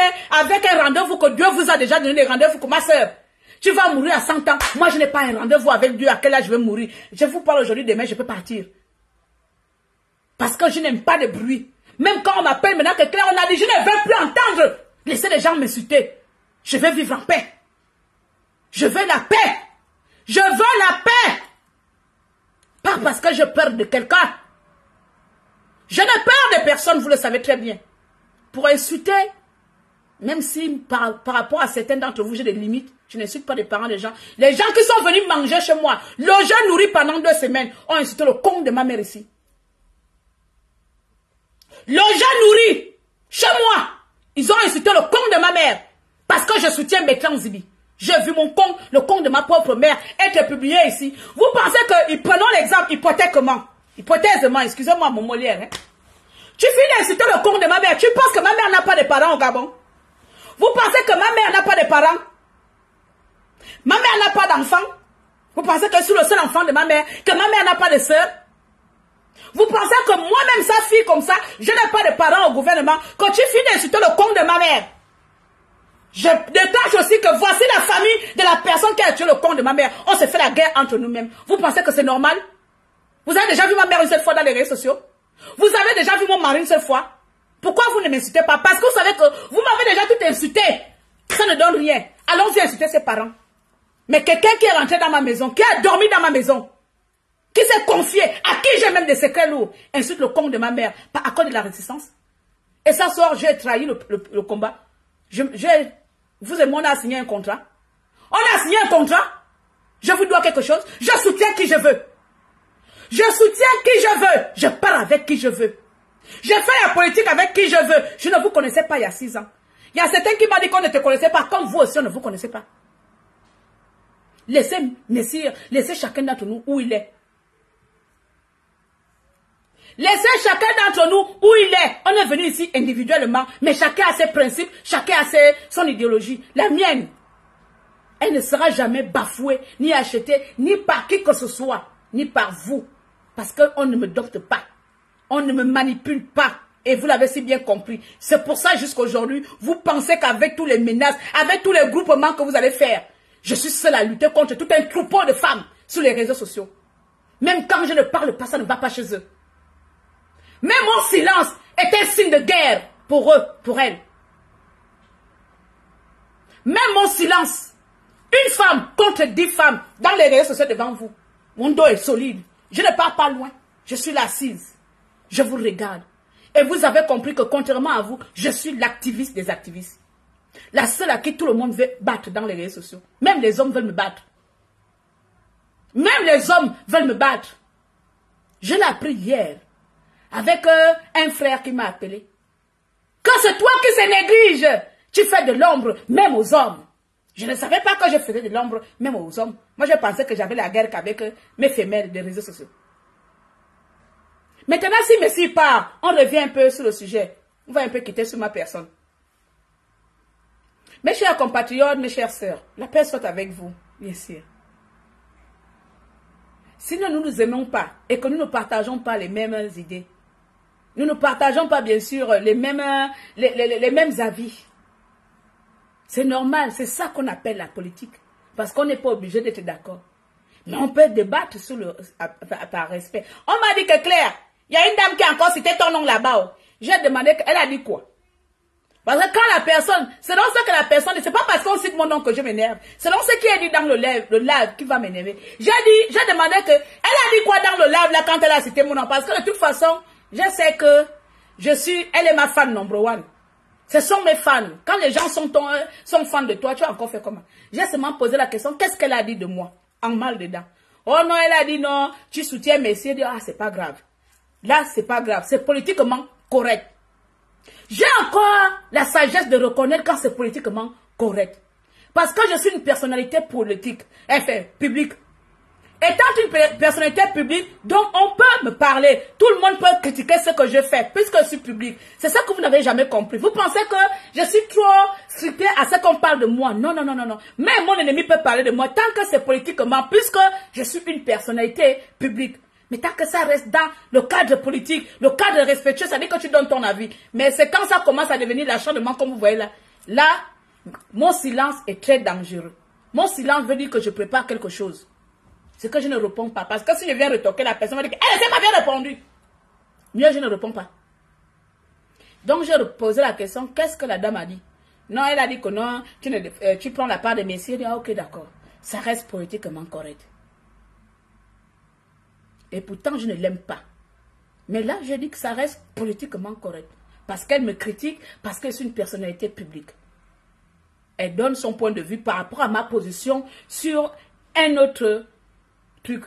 un rendez-vous que Dieu vous a déjà donné des rendez-vous comme ma soeur. Tu vas mourir à 100 ans. Moi, je n'ai pas un rendez-vous avec Dieu. À quel âge je vais mourir? Je vous parle aujourd'hui, demain, je peux partir. Parce que je n'aime pas de bruit. Même quand on m'appelle maintenant que Claire, on a dit, je ne veux plus entendre. Laissez les gens m'insulter. Je vais vivre en paix. Je veux la paix. Je veux la paix. Pas parce que je peur de quelqu'un. Je n'ai peur de personne, vous le savez très bien. Pour insulter Même si par rapport à certains d'entre vous, j'ai des limites, je n'insulte pas les parents des gens. Les gens qui sont venus manger chez moi, logés, nourris pendant 2 semaines, ont insulté le con de ma mère ici. Logés, nourris, chez moi, ils ont insulté le con de ma mère. Parce que je soutiens Bertrand Zibi. J'ai vu mon con, le con de ma propre mère, être publié ici. Vous pensez que, prenons l'exemple hypothétiquement, excusez-moi mon Molière, hein. Tu finis d'insulter le con de ma mère, tu penses que ma mère n'a pas de parents au Gabon? Vous pensez que ma mère n'a pas de parents? Ma mère n'a pas d'enfants? Vous pensez que je suis le seul enfant de ma mère? Que ma mère n'a pas de soeur? Vous pensez que moi-même, sa fille comme ça, je n'ai pas de parents au gouvernement? Quand tu finis d'insulter le con de ma mère, je détache aussi que voici la famille de la personne qui a tué le con de ma mère. On se fait la guerre entre nous-mêmes. Vous pensez que c'est normal? Vous avez déjà vu ma mère une seule fois dans les réseaux sociaux? Vous avez déjà vu mon mari une seule fois? Pourquoi vous ne m'insultez pas? Parce que vous savez que vous m'avez déjà tout insulté. Ça ne donne rien. Allons-y insulter ses parents. Mais quelqu'un qui est rentré dans ma maison, qui a dormi dans ma maison, qui s'est confié, à qui j'ai même des secrets lourds, insulte le con de ma mère à cause de la résistance. Et ça sort, j'ai trahi le combat. Vous et moi, on a signé un contrat. On a signé un contrat. Je vous dois quelque chose. Je soutiens qui je veux. Je soutiens qui je veux. Je pars avec qui je veux. Je fais la politique avec qui je veux. Je ne vous connaissais pas il y a 6 ans. Il y a certains qui m'ont dit qu'on ne te connaissait pas. Comme vous aussi, on ne vous connaissait pas. Laissez Messire, laissez chacun d'entre nous où il est. Laissez chacun d'entre nous où il est. On est venu ici individuellement, mais chacun a ses principes, chacun a son idéologie. La mienne, elle ne sera jamais bafouée, ni achetée, ni par qui que ce soit, ni par vous. Parce qu'on ne me dompte pas. On ne me manipule pas. Et vous l'avez si bien compris. C'est pour ça jusqu'à aujourd'hui, vous pensez qu'avec tous les menaces, avec tous les groupements que vous allez faire, je suis seule à lutter contre tout un troupeau de femmes sur les réseaux sociaux. Même quand je ne parle pas, ça ne va pas chez eux. Même mon silence est un signe de guerre pour eux, pour elles. Même mon silence, une femme contre 10 femmes dans les réseaux sociaux devant vous. Mon dos est solide. Je ne pars pas loin. Je suis l'assise. Je vous regarde. Et vous avez compris que contrairement à vous, je suis l'activiste des activistes. La seule à qui tout le monde veut battre dans les réseaux sociaux. Même les hommes veulent me battre. Même les hommes veulent me battre. Je l'ai appris hier avec un frère qui m'a appelé. Quand c'est toi qui se néglige, tu fais de l'ombre même aux hommes. Je ne savais pas que je faisais de l'ombre même aux hommes. Moi, je pensais que j'avais la guerre qu'avec mes femelles des réseaux sociaux. Maintenant, si Messie part, on revient un peu sur le sujet. On va un peu quitter sur ma personne. Mes chers compatriotes, mes chères sœurs, la paix soit avec vous, bien sûr. Si nous ne nous aimons pas et que nous ne partageons pas les mêmes idées, nous ne partageons pas, bien sûr, les mêmes avis. C'est normal, c'est ça qu'on appelle la politique. Parce qu'on n'est pas obligé d'être d'accord. Mais on peut débattre par respect. On m'a dit que Claire, il y a une dame qui a encore cité ton nom là-bas. J'ai demandé, elle a dit quoi? Parce que quand la personne, selon ce que la personne dit, c'est pas parce qu'on cite mon nom que je m'énerve. Selon ce qui est dit dans le live qui va m'énerver. J'ai demandé que, elle a dit quoi dans le live là quand elle a cité mon nom? Parce que de toute façon, je sais que elle est ma fan number 1. Ce sont mes fans. Quand les gens sont fans de toi, tu as encore fait comment? J'ai seulement posé la question, qu'est-ce qu'elle a dit de moi? En mal dedans. Oh non, elle a dit non, tu soutiens Messie. Elle dit, ah, c'est pas grave. Là, c'est pas grave. C'est politiquement correct. J'ai encore la sagesse de reconnaître quand c'est politiquement correct. Parce que je suis une personnalité politique, enfin, publique. Étant une personnalité publique, donc on peut me parler. Tout le monde peut critiquer ce que je fais, puisque je suis public. C'est ça que vous n'avez jamais compris. Vous pensez que je suis trop strictée à ce qu'on parle de moi. Non, non, non, non, non. Même mon ennemi peut parler de moi tant que c'est politiquement, puisque je suis une personnalité publique. Mais tant que ça reste dans le cadre politique, le cadre respectueux, ça dit que tu donnes ton avis. Mais c'est quand ça commence à devenir l'acharnement, comme vous voyez là. Là, mon silence est très dangereux. Mon silence veut dire que je prépare quelque chose. C'est que je ne réponds pas. Parce que si je viens retoquer, la personne va dire qu'elle n'a pas bien répondu. Mieux, je ne réponds pas. Donc, j'ai posé la question, qu'est-ce que la dame a dit? Non, elle a dit que non, tu prends la part de Messie. Elle dit, ah, ok, d'accord. Ça reste politiquement correct. Et pourtant, je ne l'aime pas. Mais là, je dis que ça reste politiquement correct. Parce qu'elle me critique, parce qu'elle est une personnalité publique. Elle donne son point de vue par rapport à ma position sur un autre truc.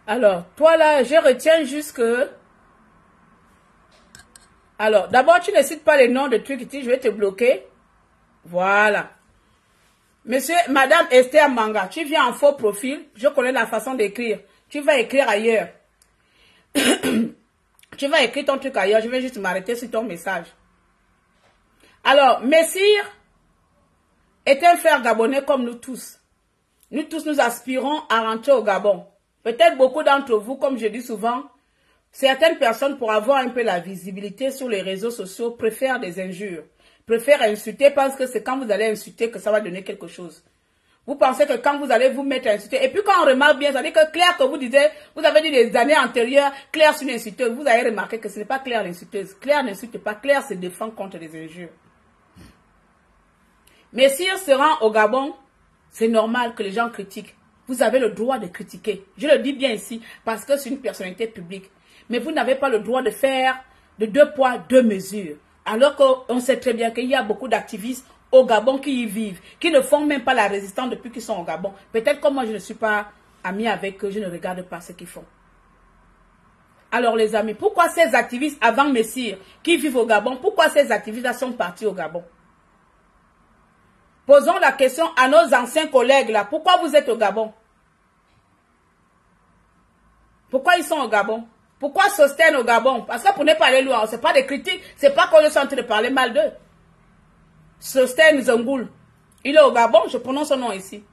Alors, toi là, je retiens juste que... Alors, d'abord, tu ne cites pas les noms de trucs ici, je vais te bloquer. Voilà. Monsieur, Madame Esther Manga, tu viens en faux profil, je connais la façon d'écrire. Tu vas écrire ailleurs. Tu vas écrire ton truc ailleurs, je vais juste m'arrêter sur ton message. Alors, Messire est un frère gabonais comme nous tous. Nous tous, nous aspirons à rentrer au Gabon. Peut-être beaucoup d'entre vous, comme je dis souvent, certaines personnes, pour avoir un peu la visibilité sur les réseaux sociaux, préfèrent des injures, préfèrent insulter parce que c'est quand vous allez insulter que ça va donner quelque chose. Vous pensez que quand vous allez vous mettre à insulter, et puis quand on remarque bien, ça veut dire que Claire, que vous disiez, vous avez dit des années antérieures, Claire c'est une insulteuse, vous avez remarqué que ce n'est pas Claire l'insulteuse. Claire n'insulte pas, Claire se défend contre les injures. Mais si on se rend au Gabon, c'est normal que les gens critiquent. Vous avez le droit de critiquer. Je le dis bien ici parce que c'est une personnalité publique. Mais vous n'avez pas le droit de faire de 2 poids, 2 mesures. Alors qu'on sait très bien qu'il y a beaucoup d'activistes au Gabon qui y vivent, qui ne font même pas la résistance depuis qu'ils sont au Gabon. Peut-être que moi je ne suis pas amie avec eux, je ne regarde pas ce qu'ils font. Alors les amis, pourquoi ces activistes avant Messire qui vivent au Gabon, pourquoi ces activistes sont partis au Gabon? Posons la question à nos anciens collègues là. Pourquoi vous êtes au Gabon? Pourquoi ils sont au Gabon? Pourquoi Sosten au Gabon? Parce que pour ne pas aller loin, ce n'est pas des critiques, ce n'est pas qu'on est en train de parler mal d'eux. Sosten Zongoul, il est au Gabon, je prononce son nom ici.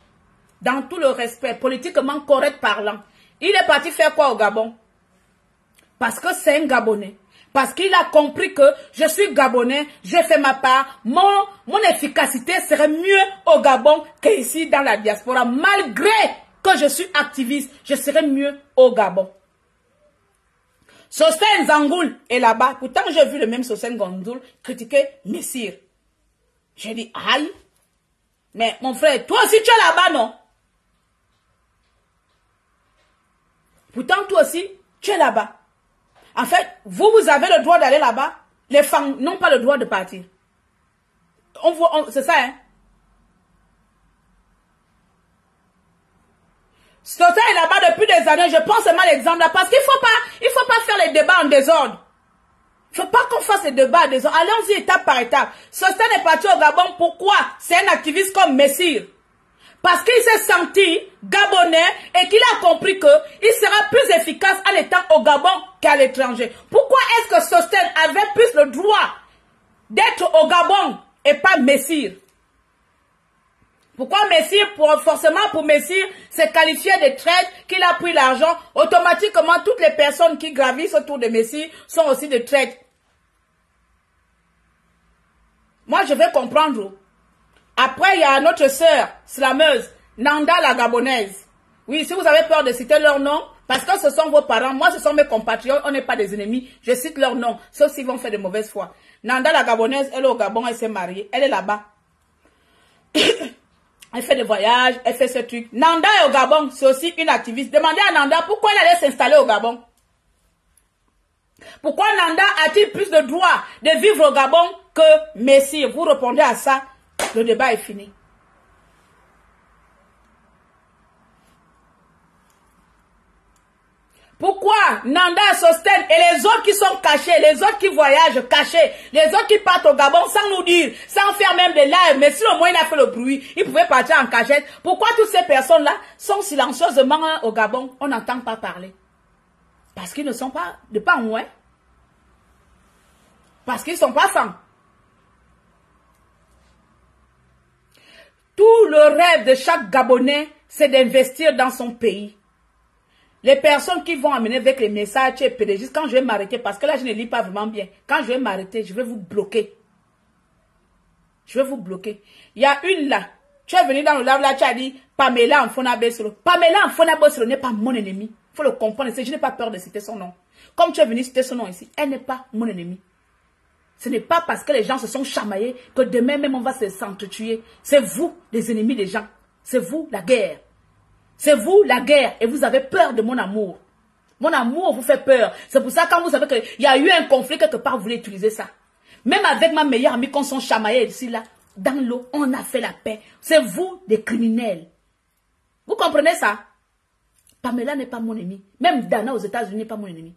Dans tout le respect, politiquement correct parlant. Il est parti faire quoi au Gabon? Parce que c'est un Gabonais. Parce qu'il a compris que je suis Gabonais, j'ai fait ma part. Mon efficacité serait mieux au Gabon qu'ici dans la diaspora. Malgré que je suis activiste, je serais mieux au Gabon. Sosten Zangoul est là-bas. Pourtant, j'ai vu le même Sosten Zangoul critiquer Messire. J'ai dit, aïe. Mais mon frère, toi aussi tu es là-bas, non? Pourtant, toi aussi, tu es là-bas. En fait, vous avez le droit d'aller là-bas. Les femmes n'ont pas le droit de partir. C'est ça, hein? Sosten est là-bas depuis des années. Je pense seulement l'exemple là. Parce qu'il ne faut pas faire les débats en désordre. Il ne faut pas qu'on fasse les débats en désordre. Allons-y étape par étape. Sosten est parti au Gabon. Pourquoi? C'est un activiste comme Messire. Parce qu'il s'est senti gabonais et qu'il a compris qu'il sera plus efficace en étant au Gabon qu'à l'étranger. Pourquoi est-ce que Sosten avait plus le droit d'être au Gabon et pas Messire? Pourquoi Messire? Forcément pour Messire, c'est qualifié de traître, qu'il a pris l'argent. Automatiquement, toutes les personnes qui gravissent autour de Messire sont aussi des traîtres. Moi, je vais comprendre. Après, il y a notre sœur slameuse, Nanda la Gabonaise. Oui, si vous avez peur de citer leur nom, parce que ce sont vos parents, moi ce sont mes compatriotes, on n'est pas des ennemis, je cite leur nom, sauf s'ils vont faire de mauvaise foi. Nanda la Gabonaise, elle est au Gabon, elle s'est mariée, elle est là-bas. Elle fait des voyages, elle fait ce truc. Nanda est au Gabon, c'est aussi une activiste. Demandez à Nanda pourquoi elle allait s'installer au Gabon. Pourquoi Nanda a-t-il plus de droit de vivre au Gabon que Messire? Vous répondez à ça. Le débat est fini. Pourquoi Nanda, Sosten et les autres qui sont cachés, les autres qui voyagent cachés, les autres qui partent au Gabon sans nous dire, sans faire même des lives, mais si au moins il a fait le bruit, il pouvait partir en cachette. Pourquoi toutes ces personnes-là sont silencieuses au Gabon? On n'entend pas parler. Parce qu'ils ne sont pas de pas moins. Parce qu'ils ne sont pas francs. Tout le rêve de chaque Gabonais, c'est d'investir dans son pays. Les personnes qui vont amener avec les messages et pédagogistes, quand je vais m'arrêter, parce que là, je ne lis pas vraiment bien. Quand je vais m'arrêter, je vais vous bloquer. Je vais vous bloquer. Il y a une là. Tu es venu dans le live là, tu as dit Pamela Mfona-Besselo. Pamela Mfona-Besselo n'est pas mon ennemi. Il faut le comprendre. Je n'ai pas peur de citer son nom. Comme tu es venu citer son nom ici, elle n'est pas mon ennemi. Ce n'est pas parce que les gens se sont chamaillés que demain même on va s'entretuer. C'est vous, les ennemis des gens. C'est vous, la guerre. C'est vous, la guerre. Et vous avez peur de mon amour. Mon amour vous fait peur. C'est pour ça quand vous savez qu'il y a eu un conflit quelque part, vous voulez utiliser ça. Même avec ma meilleure amie, quand on s'est chamaillé ici, là, dans l'eau, on a fait la paix. C'est vous, des criminels. Vous comprenez ça? Pamela n'est pas mon ennemi. Même Dana aux États-Unis n'est pas mon ennemi.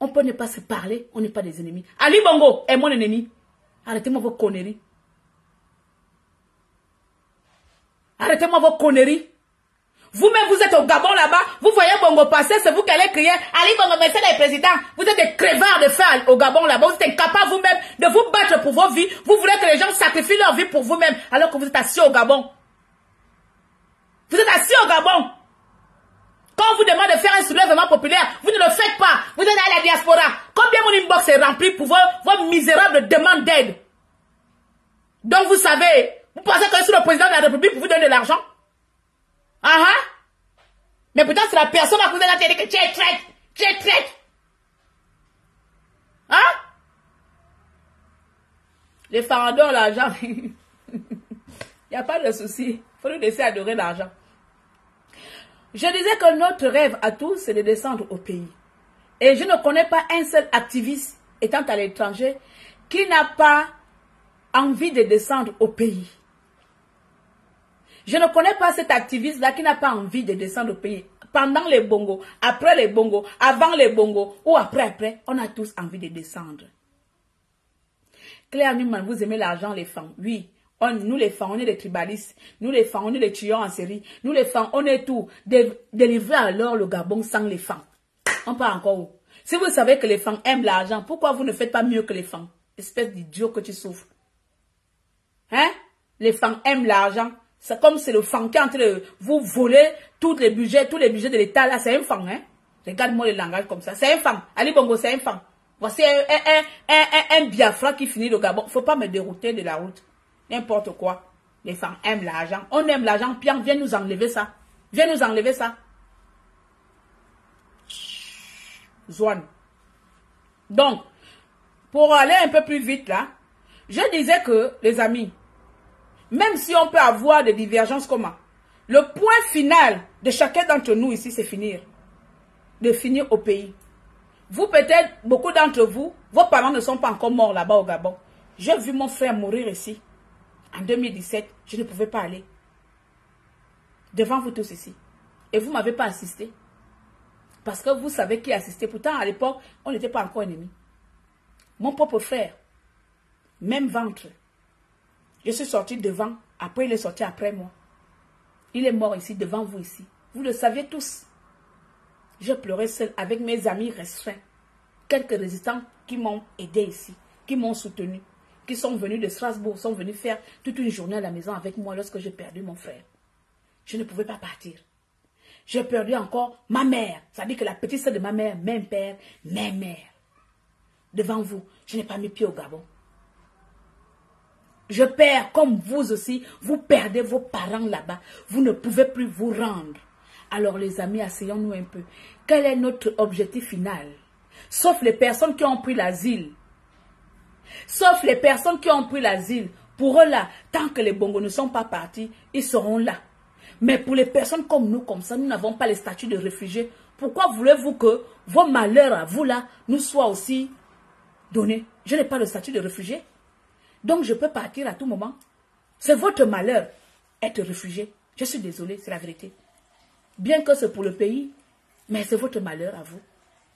On peut ne pas se parler, on n'est pas des ennemis. Ali Bongo est mon ennemi. Arrêtez-moi vos conneries. Arrêtez-moi vos conneries. Vous-même, vous êtes au Gabon là-bas, vous voyez Bongo passer, c'est vous qui allez crier, Ali Bongo, mais c'est le président. Vous êtes des crevards de faim au Gabon là-bas, vous êtes incapables vous-même de vous battre pour vos vies. Vous voulez que les gens sacrifient leur vie pour vous-même, alors que vous êtes assis au Gabon. Vous êtes assis au Gabon. Quand on vous demande de faire un soulèvement populaire, vous ne le faites pas. Vous êtes à la diaspora. Combien mon inbox est rempli pour vos misérables demandes d'aide? Donc vous savez, vous pensez que je suis le président de la République pour vous donner de l'argent? Mais peut-être c'est la personne à vous qui a dit que tu es traite. Tu es traite. Les farandons, l'argent, il n'y a pas de souci. Il faut nous laisser adorer l'argent. Je disais que notre rêve à tous, c'est de descendre au pays. Et je ne connais pas un seul activiste étant à l'étranger qui n'a pas envie de descendre au pays. Je ne connais pas cet activiste-là qui n'a pas envie de descendre au pays. Pendant les bongos, après les bongos, avant les bongos ou après, on a tous envie de descendre. Claire Newman, vous aimez l'argent, les femmes? Oui. Nous les femmes, on est des tribalistes. Nous les femmes, on est des tueurs en série. Nous les femmes, on est tout. Délivrer alors le Gabon sans les femmes. On part encore où? Si vous savez que les femmes aiment l'argent, pourquoi vous ne faites pas mieux que les femmes? Espèce d'idiot que tu souffres. Les femmes aiment l'argent. C'est comme c'est le fan qui est en train de vous voler tous les budgets de l'État. Là, c'est un fan. Regarde-moi le langage comme ça. C'est un fan. Ali Bongo, c'est un fan. Voici un Biafra qui finit le Gabon. Il ne faut pas me dérouter de la route. N'importe quoi. Les femmes aiment l'argent. On aime l'argent. Pierre, viens nous enlever ça. Viens nous enlever ça. Zouane. Donc, pour aller un peu plus vite là, je disais que, les amis, même si on peut avoir des divergences communes, le point final de chacun d'entre nous ici, c'est finir. De finir au pays. Vous, peut-être, beaucoup d'entre vous, vos parents ne sont pas encore morts là-bas au Gabon. J'ai vu mon frère mourir ici. En 2017, je ne pouvais pas aller. Devant vous tous ici. Et vous ne m'avez pas assisté. Parce que vous savez qui assistait. Pourtant, à l'époque, on n'était pas encore ennemis. Mon propre frère, même ventre. Je suis sorti devant, après il est sorti après moi. Il est mort ici, devant vous ici. Vous le saviez tous. Je pleurais seul avec mes amis restreints. Quelques résistants qui m'ont aidé ici, qui m'ont soutenu, qui sont venus de Strasbourg, sont venus faire toute une journée à la maison avec moi lorsque j'ai perdu mon frère. Je ne pouvais pas partir. J'ai perdu encore ma mère. Ça veut dire que la petite sœur de ma mère, même père, même mère. Devant vous, je n'ai pas mis pied au Gabon. Je perds comme vous aussi. Vous perdez vos parents là-bas. Vous ne pouvez plus vous rendre. Alors les amis, asseyons-nous un peu. Quel est notre objectif final? Sauf les personnes qui ont pris l'asile. Sauf les personnes qui ont pris l'asile. Pour eux là, tant que les bongos ne sont pas partis, ils seront là. Mais pour les personnes comme nous, comme ça, nous n'avons pas les statuts de réfugiés. Pourquoi voulez-vous que vos malheurs à vous là, nous soient aussi donnés? Je n'ai pas le statut de réfugié. Donc je peux partir à tout moment. C'est votre malheur, être réfugié. Je suis désolée, c'est la vérité. Bien que c'est pour le pays, mais c'est votre malheur à vous.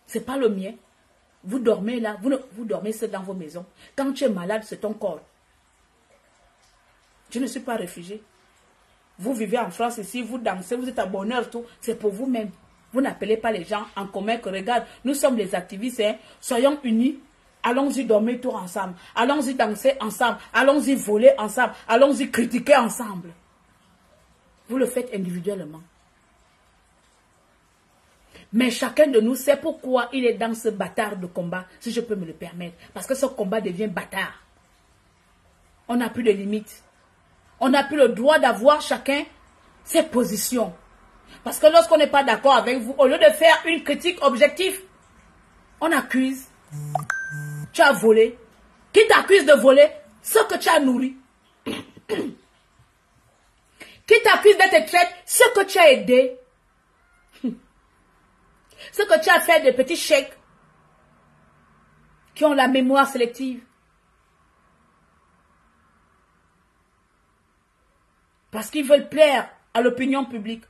Ce n'est pas le mien. Vous dormez là, vous dormez seul dans vos maisons. Quand tu es malade, c'est ton corps. Je ne suis pas réfugié. Vous vivez en France ici, vous dansez, vous êtes à bonheur, tout. C'est pour vous-même. Vous n'appelez pas les gens en commun que regarde, nous sommes les activistes, soyons unis. Allons-y dormir tous ensemble. Allons-y danser ensemble. Allons-y voler ensemble. Allons-y critiquer ensemble. Vous le faites individuellement. Mais chacun de nous sait pourquoi il est dans ce bâtard de combat, si je peux me le permettre. Parce que ce combat devient bâtard. On n'a plus de limites. On n'a plus le droit d'avoir chacun ses positions. Parce que lorsqu'on n'est pas d'accord avec vous, au lieu de faire une critique objective, on accuse. Tu as volé. Qui t'accuse de voler? Ce que tu as nourri. Qui t'accuse d'être traite? Ce que tu as aidé. Ce que tu as fait de petits chèques qui ont la mémoire sélective. Parce qu'ils veulent plaire à l'opinion publique.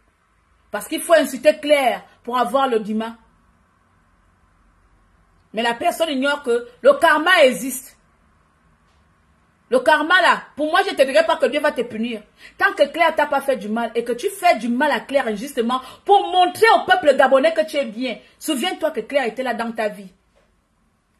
Parce qu'il faut insulter Claire pour avoir le dima. Mais la personne ignore que le karma existe. Le karma là, pour moi je ne te dirai pas que Dieu va te punir. Tant que Claire t'a pas fait du mal et que tu fais du mal à Claire injustement pour montrer au peuple gabonais que tu es bien. Souviens-toi que Claire était là dans ta vie.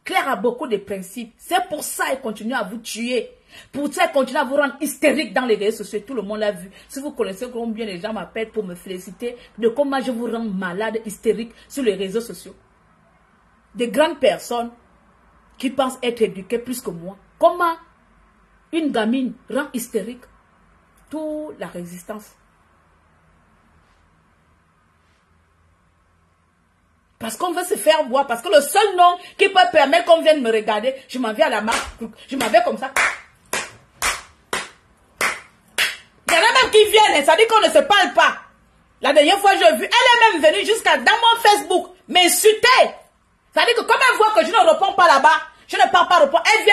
Claire a beaucoup de principes. C'est pour ça qu'elle continue à vous tuer. Pour ça, elle continue à vous rendre hystérique dans les réseaux sociaux. Tout le monde l'a vu. Si vous connaissez combien les gens m'appellent pour me féliciter de comment je vous rends malade, hystérique sur les réseaux sociaux. Des grandes personnes qui pensent être éduquées plus que moi. Comment une gamine rend hystérique toute la résistance. Parce qu'on veut se faire voir. Parce que le seul nom qui peut permettre qu'on vienne me regarder, je m'en vais à la marque. Je m'en vais comme ça. Il y en a même qui viennent, ça dit qu'on ne se parle pas. La dernière fois, j'ai vu, elle est même venue jusqu'à dans mon Facebook m'insulter. Ça dit que comme elle voit que je ne réponds pas là-bas, je ne parle pas répondre, elle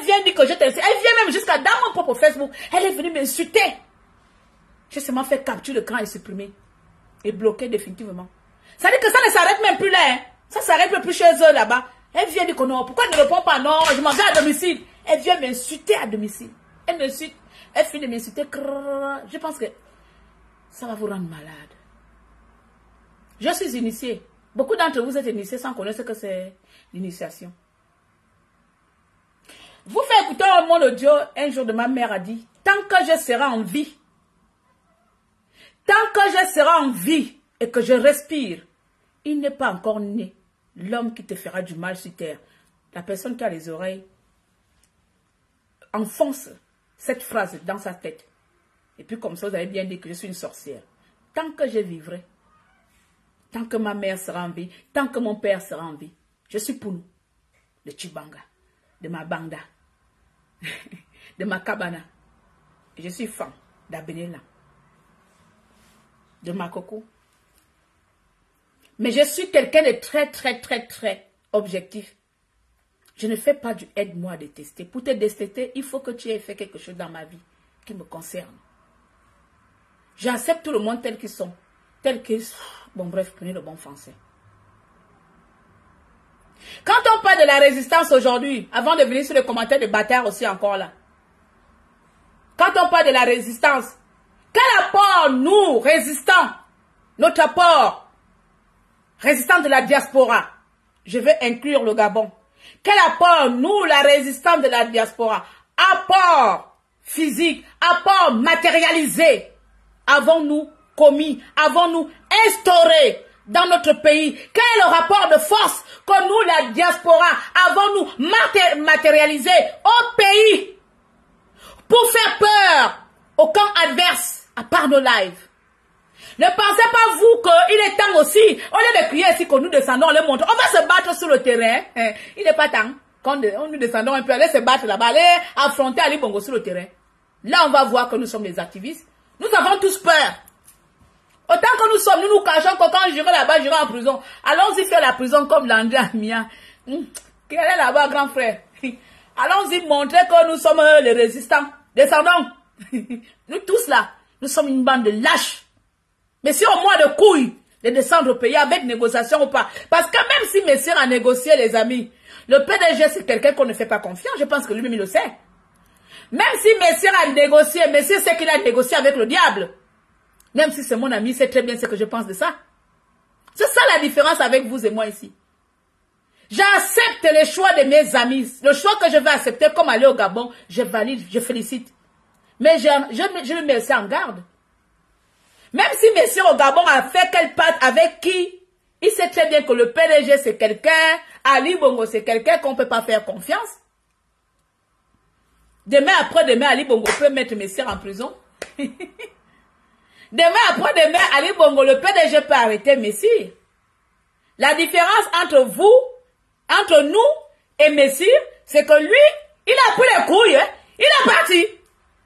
vient dire que je t'insulte. Elle vient même jusqu'à dans mon propre Facebook. Elle est venue m'insulter. J'ai seulement fait capture d'écran et supprimer. Et bloquer définitivement. Ça dit que ça ne s'arrête même plus là. Hein. Ça ne s'arrête même plus chez eux là-bas. Elle vient dire que non. Pourquoi elle ne répond pas? Non, je m'en vais à domicile. Elle vient m'insulter à domicile. Elle m'insulte. Elle finit de m'insulter. Je pense que ça va vous rendre malade. Je suis initiée. Beaucoup d'entre vous êtes initiés sans connaître ce que c'est l'initiation. Vous faites écouter mon audio un jour de ma mère a dit, tant que je serai en vie, tant que je serai en vie et que je respire, il n'est pas encore né l'homme qui te fera du mal sur terre. La personne qui a les oreilles enfonce cette phrase dans sa tête. Et puis comme ça, vous avez bien dit que je suis une sorcière. Tant que je vivrai, tant que ma mère sera en vie, tant que mon père sera en vie, je suis Pounou, de Chibanga, de ma Banda, de ma Cabana. Et je suis femme d'Abenela, de ma Coco. Mais je suis quelqu'un de très objectif. Je ne fais pas du aide-moi à détester. Pour te détester, il faut que tu aies fait quelque chose dans ma vie qui me concerne. J'accepte tout le monde tel qu'ils sont. Tel qu'ils... Bon, bref, prenez le bon français. Quand on parle de la résistance aujourd'hui, avant de venir sur les commentaires de bâtards aussi encore là. Quand on parle de la résistance, quel apport nous, résistants, notre apport, résistants de la diaspora, je vais inclure le Gabon. Quel apport nous, la résistance de la diaspora, apport physique, apport matérialisé, avons-nous commis, avons-nous instauré dans notre pays? Quel est le rapport de force que nous, la diaspora, avons-nous matérialisé au pays pour faire peur au camp adverse, à part nos lives? Ne pensez pas, vous, qu'il est temps aussi, au lieu de crier ici que nous descendons, on les montre, on va se battre sur le terrain. Il n'est pas temps. Quand nous descendons, on peut aller se battre là-bas, aller affronter Ali Bongo sur le terrain. Là, on va voir que nous sommes des activistes. Nous avons tous peur. Autant que nous sommes, nous nous cachons que quand j'irai là-bas, j'irai en prison. Allons-y faire la prison comme Landry Amia. Quel est là-bas, grand frère? Allons-y montrer que nous sommes les résistants. Descendons. Nous tous là, nous sommes une bande de lâches. Mais si au moins de couilles de descendre au pays avec négociation ou pas. Parce que même si Messier a négocié, les amis, le PDG c'est quelqu'un qu'on ne fait pas confiance. Je pense que lui-même il le sait. Même si Messier a négocié, Messier sait qu'il a négocié avec le diable. Même si c'est mon ami, c'est très bien ce que je pense de ça. C'est ça la différence avec vous et moi ici. J'accepte les choix de mes amis. Le choix que je vais accepter comme aller au Gabon, je valide, je félicite. Mais je le mets aussi en garde. Même si Messier au Gabon a fait quelle patte avec qui, il sait très bien que le PDG c'est quelqu'un, Ali Bongo c'est quelqu'un qu'on ne peut pas faire confiance. Demain après-demain, Ali Bongo peut mettre Messier en prison. Demain après-demain, Ali Bongo, le PDG peut arrêter Messier. La différence entre vous, entre nous et Messier, c'est que lui, il a pris les couilles, hein? Il est parti.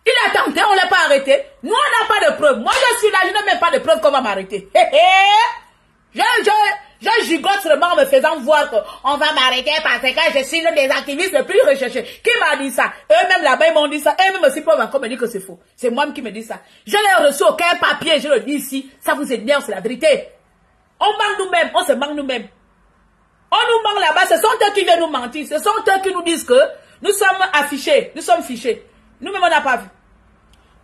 Il a tenté, on ne l'a pas arrêté. Nous, on n'a pas de preuves. Moi, je suis là, je n'ai même pas de preuves qu'on va m'arrêter. Je gigote seulement en me faisant voir qu'on va m'arrêter parce que je suis l'un des activistes les plus recherchés. Qui m'a dit ça? Eux-mêmes là-bas, ils m'ont dit ça. Eux-mêmes aussi peuvent encore me dire que c'est faux. C'est moi-même qui me dis ça. Je n'ai reçu aucun papier, je le dis ici. Ça vous énerve, c'est la vérité. On manque nous-mêmes, on se manque nous-mêmes. On nous manque là-bas, ce sont eux qui viennent nous mentir. Ce sont eux qui nous disent que nous sommes affichés, nous sommes fichés. Nous-mêmes, on n'a pas vu.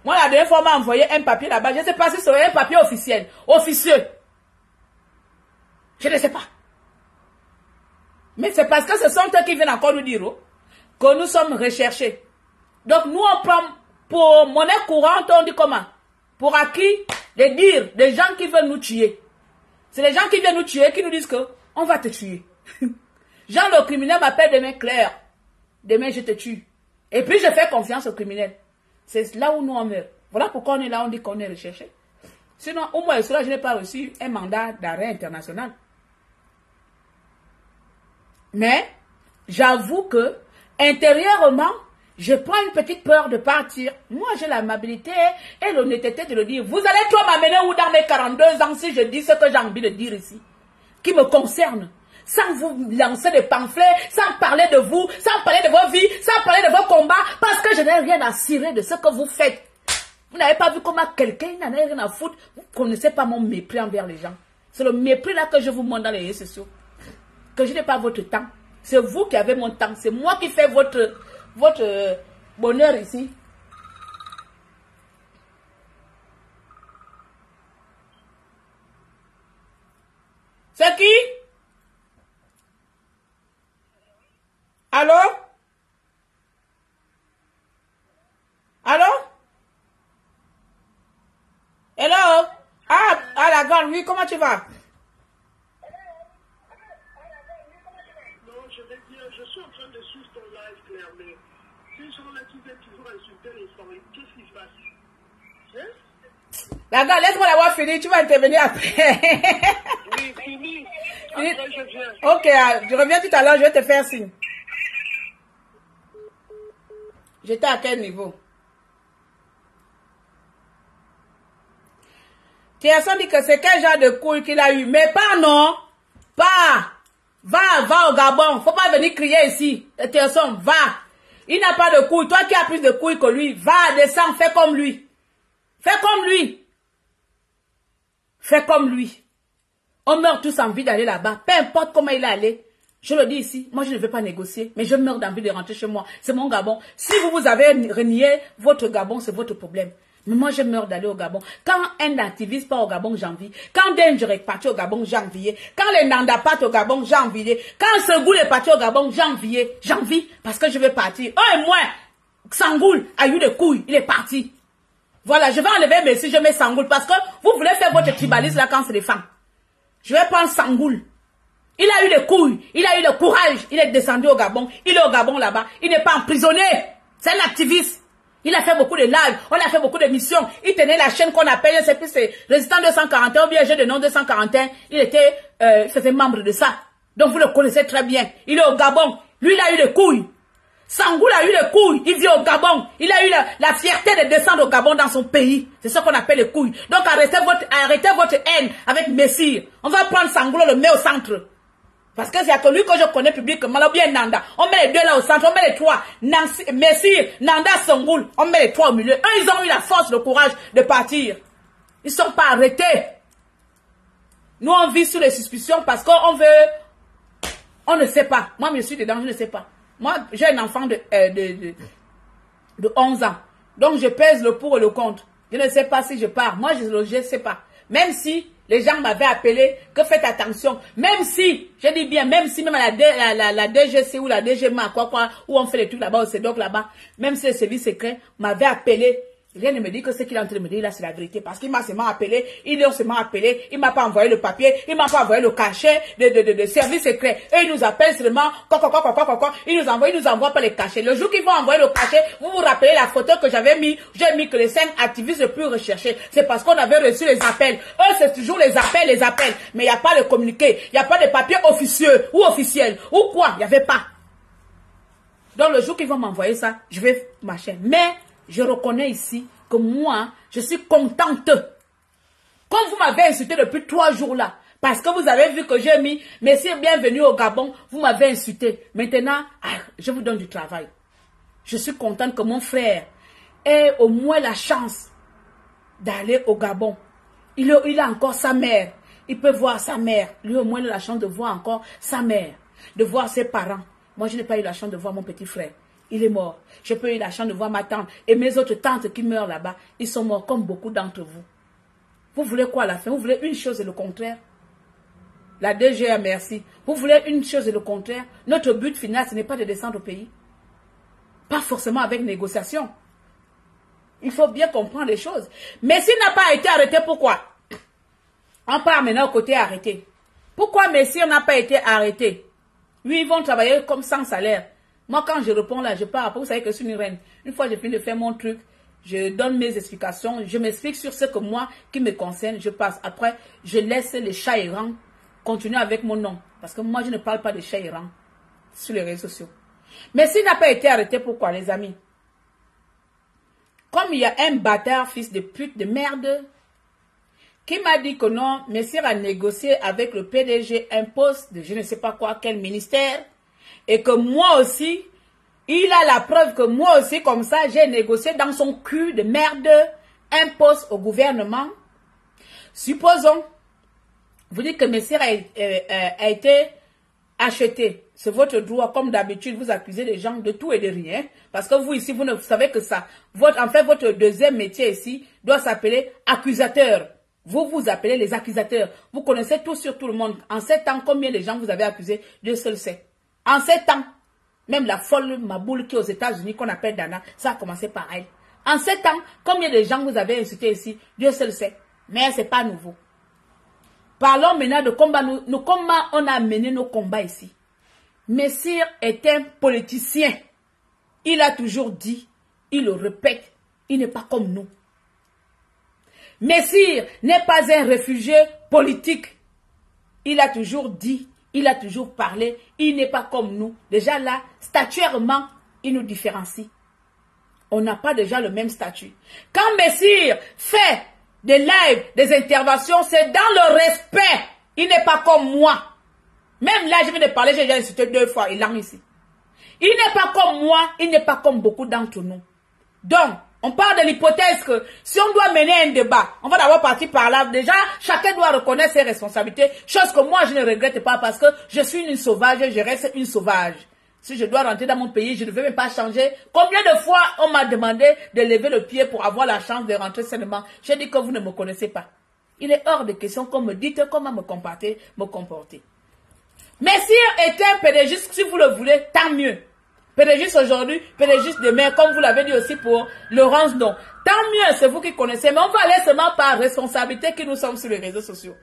Moi, la dernière fois, on m'a envoyé un papier là-bas. Je ne sais pas si c'est un papier officiel, officieux. Je ne sais pas. Mais c'est parce que ce sont eux qui viennent encore nous dire que nous sommes recherchés. Donc, nous, on prend pour monnaie courante, on dit comment? Pour acquis de dire des gens qui veulent nous tuer. C'est les gens qui viennent nous tuer qui nous disent que on va te tuer. Jean le criminel m'appelle demain Claire. Demain, je te tue. Et puis, je fais confiance au criminel. C'est là où nous on meurt. Voilà pourquoi on est là, on dit qu'on est recherché. Sinon, au moins, cela, je n'ai pas reçu un mandat d'arrêt international. Mais, j'avoue que, intérieurement, je prends une petite peur de partir. Moi, j'ai l'amabilité et l'honnêteté de le dire. Vous allez toi m'amener où dans mes 42 ans si je dis ce que j'ai envie de dire ici, qui me concerne, sans vous lancer des pamphlets, sans parler de vous, sans parler de vos vies, sans parler de vos combats, parce que je n'ai rien à cirer de ce que vous faites. Vous n'avez pas vu comment quelqu'un n'en a rien à foutre. Vous ne connaissez pas mon mépris envers les gens. C'est le mépris là que je vous montre dans les réseaux sociaux. Que je n'ai pas votre temps. C'est vous qui avez mon temps. C'est moi qui fais votre bonheur ici. C'est qui? Allô? Allô? Hello? Ah, la grande, oui, comment tu vas? Non, je vais bien, je suis en train de suivre ton live, Claire, mais ces gens-là qui viennent toujours insulter les familles, qu'est-ce qui se passe? Hein? La grande, laisse-moi l'avoir fini, tu vas intervenir après. Oui, fini. Après, je viens. Ok, je reviens tout à l'heure, je vais te faire signe. J'étais à quel niveau? Tierson dit que c'est quel genre de couille qu'il a eu. Mais pas non. Pas. Va au Gabon. Faut pas venir crier ici. Tierson, va. Il n'a pas de couilles. Toi qui as plus de couilles que lui, va, descends, fais comme lui. Fais comme lui. Fais comme lui. On meurt tous envie d'aller là-bas. Peu importe comment il est allé. Je le dis ici, moi je ne vais pas négocier, mais je meurs d'envie de rentrer chez moi. C'est mon Gabon. Si vous avez renié votre Gabon, c'est votre problème. Mais moi je meurs d'aller au Gabon. Quand un activiste part au Gabon, j'ai envie. Quand Danger est parti au Gabon, j'ai envie. Quand les Nanda partent au Gabon, j'ai envie. Quand Sengoul est parti au Gabon, j'ai envie. J'ai envie parce que je vais partir. Et moi, Sengoul a eu des couilles, il est parti. Voilà, je vais enlever Messi, je mets Sengoul parce que vous voulez faire votre tribalisme là quand c'est les femmes. Je vais prendre Sengoul. Il a eu des couilles, il a eu le courage, il est descendu au Gabon, il est au Gabon là-bas, il n'est pas emprisonné, c'est un activiste. Il a fait beaucoup de lives, on a fait beaucoup de missions, il tenait la chaîne qu'on appelle, je sais plus, c'est Résistant 241, ou bien j'ai le nom 241, il faisait membre de ça. Donc vous le connaissez très bien, il est au Gabon, lui il a eu des couilles. Sangoul a eu les couilles, il vit au Gabon, il a eu la fierté de descendre au Gabon dans son pays. C'est ce qu'on appelle les couilles. Donc arrêtez votre haine avec Messire. On va prendre Sangoul, le met au centre. Parce que c'est que lui que je connais publiquement, ou bien Nanda. On met les deux là au centre, on met les trois. Messire, Nanda, Sangoul, on met les trois au milieu. Eux, ils ont eu la force, le courage de partir. Ils ne sont pas arrêtés. Nous, on vit sous les suspicions parce qu'on veut... On ne sait pas. Moi, je suis dedans, je ne sais pas. Moi, j'ai un enfant de 11 ans. Donc, je pèse le pour et le contre. Je ne sais pas si je pars. Moi, je ne sais pas. Même si les gens m'avaient appelé, que faites attention. Même si, je dis bien, même si même la DGC ou la DGMA, où on fait les trucs là-bas, au CEDOC là-bas, même si le service secret m'avait appelé, rien ne me dit que ce qu'il est en train de me dire là, c'est la vérité. Parce qu'il m'a seulement appelé, il ne m'a pas envoyé le papier, il m'a pas envoyé le cachet de service secret. Et il nous appelle seulement, il nous envoie pas les cachets. Le jour qu'ils vont envoyer le cachet, vous vous rappelez la photo que j'avais mis, j'ai mis que les 5 activistes les plus recherchés. C'est parce qu'on avait reçu les appels. Eux, c'est toujours les appels. Mais il n'y a pas le communiqué, il n'y a pas de papier officieux ou officiel. Ou quoi, il n'y avait pas. Donc le jour qu'ils vont m'envoyer ça, je vais marcher. Mais, je reconnais ici que moi, je suis contente. Comme vous m'avez insulté depuis 3 jours là, Parce que vous avez vu que j'ai mis « Messieurs, bienvenue au Gabon », vous m'avez insulté. Maintenant, je vous donne du travail. Je suis contente que mon frère ait au moins la chance d'aller au Gabon. Il a encore sa mère. Il peut voir sa mère. Lui, au moins, il a la chance de voir encore sa mère. De voir ses parents. Moi, je n'ai pas eu la chance de voir mon petit frère. Il est mort. Je peux eu la chance de voir ma tante. Et mes autres tantes qui meurent là-bas, ils sont morts comme beaucoup d'entre vous. Vous voulez quoi à la fin? Vous voulez une chose et le contraire? La DGA, merci. Vous voulez une chose et le contraire? Notre but final, ce n'est pas de descendre au pays. Pas forcément avec négociation. Il faut bien comprendre les choses. Mais s'il n'a pas été arrêté, pourquoi? On part maintenant au côté arrêté. Pourquoi Messire n'a pas été arrêté? Oui, ils vont travailler comme sans salaire. Moi, quand je réponds là, je pars. Après, vous savez que je suis une reine. Une fois que j'ai fini de faire mon truc, je donne mes explications. Je m'explique sur ce que moi, qui me concerne, je passe. Après, je laisse les chats errants continuer avec mon nom. Parce que moi, je ne parle pas de chats errants sur les réseaux sociaux. Mais s'il n'a pas été arrêté, pourquoi, les amis? Comme il y a un bâtard, fils de pute, de merde, qui m'a dit que non, Messire a négocié avec le PDG un poste de je ne sais pas quoi, quel ministère, et que moi aussi, il a la preuve que moi aussi, comme ça, j'ai négocié dans son cul de merde un poste au gouvernement. Supposons, vous dites que Messire a été acheté. C'est votre droit, comme d'habitude, vous accusez les gens de tout et de rien. Parce que vous ici, vous ne savez que ça. Votre deuxième métier ici doit s'appeler accusateur. Vous vous appelez les accusateurs. Vous connaissez tout sur tout le monde. En 7 ans, combien de gens vous avez accusés? Dieu seul sait. En 7 ans, même la folle Maboule qui est aux États-Unis, qu'on appelle Dana, ça a commencé par elle. En 7 ans, combien de gens vous avez insultés ici? Dieu seul sait. Mais ce n'est pas nouveau. Parlons maintenant de combat. Comment on a mené nos combats ici. Messire est un politicien. Il a toujours dit, il le répète, il n'est pas comme nous. Messire n'est pas un réfugié politique. Il a toujours dit, il a toujours parlé, il n'est pas comme nous. Déjà là, statuairement, il nous différencie. On n'a pas déjà le même statut. Quand Messire fait des lives, des interventions, c'est dans le respect. Il n'est pas comme moi. Même là, je viens de parler, j'ai déjà insulté 2 fois, il l'a ici. Il n'est pas comme moi, il n'est pas comme beaucoup d'entre nous. Donc, on parle de l'hypothèse que si on doit mener un débat, on va d'abord partir par là. Déjà, chacun doit reconnaître ses responsabilités. Chose que moi, je ne regrette pas parce que je suis une sauvage et je reste une sauvage. Si je dois rentrer dans mon pays, je ne veux même pas changer. Combien de fois on m'a demandé de lever le pied pour avoir la chance de rentrer seulement? J'ai dit que vous ne me connaissez pas. Il est hors de question qu'on me dise comment me comporter. Messire est un pédagogiste, si vous le voulez, tant mieux. Pédagogiste aujourd'hui, pédagogiste demain, comme vous l'avez dit aussi pour Laurence Non. Tant mieux, c'est vous qui connaissez, mais on va aller seulement par responsabilité que nous sommes sur les réseaux sociaux.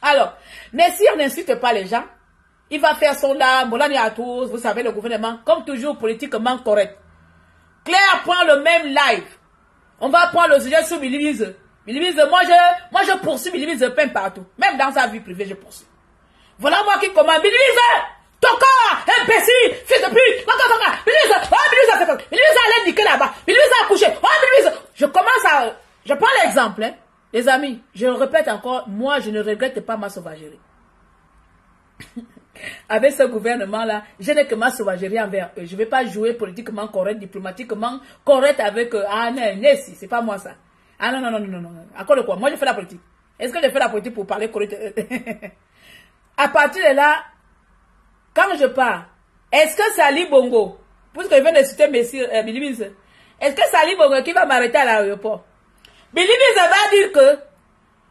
Alors, Messire n'insulte pas les gens. Il va faire son âme, Bolani à tous, vous savez, le gouvernement, comme toujours, politiquement correct. Claire prend le même live. On va prendre le sujet sur Bilibize. Bilibize, moi je poursuis Bilibize de peine partout. Même dans sa vie privée, je poursuis. Voilà moi qui commande. Bilibize! Toka! Imbécile! Fils de pute! Toka! Bilibize! Oh, Bilibize! Bilibize allait niquer là-bas. Bilibize a couché. Oh, Bilibize! Je commence à... Je prends l'exemple, hein. Les amis, je le répète encore, moi je ne regrette pas ma sauvagerie. Avec ce gouvernement-là, je n'ai que ma sauvagerie envers eux. Je ne vais pas jouer politiquement correct, diplomatiquement correct avec eux. Ah non, c'est pas moi ça. Ah non. Encore de quoi? Moi je fais la politique. Est-ce que je fais la politique pour parler correct? À partir de là, quand je pars, est-ce que c'est Ali Bongo, puisque je viens de citer Messire Bilibize, est-ce que c'est Ali Bongo qui va m'arrêter à l'aéroport? Bilibize va dire que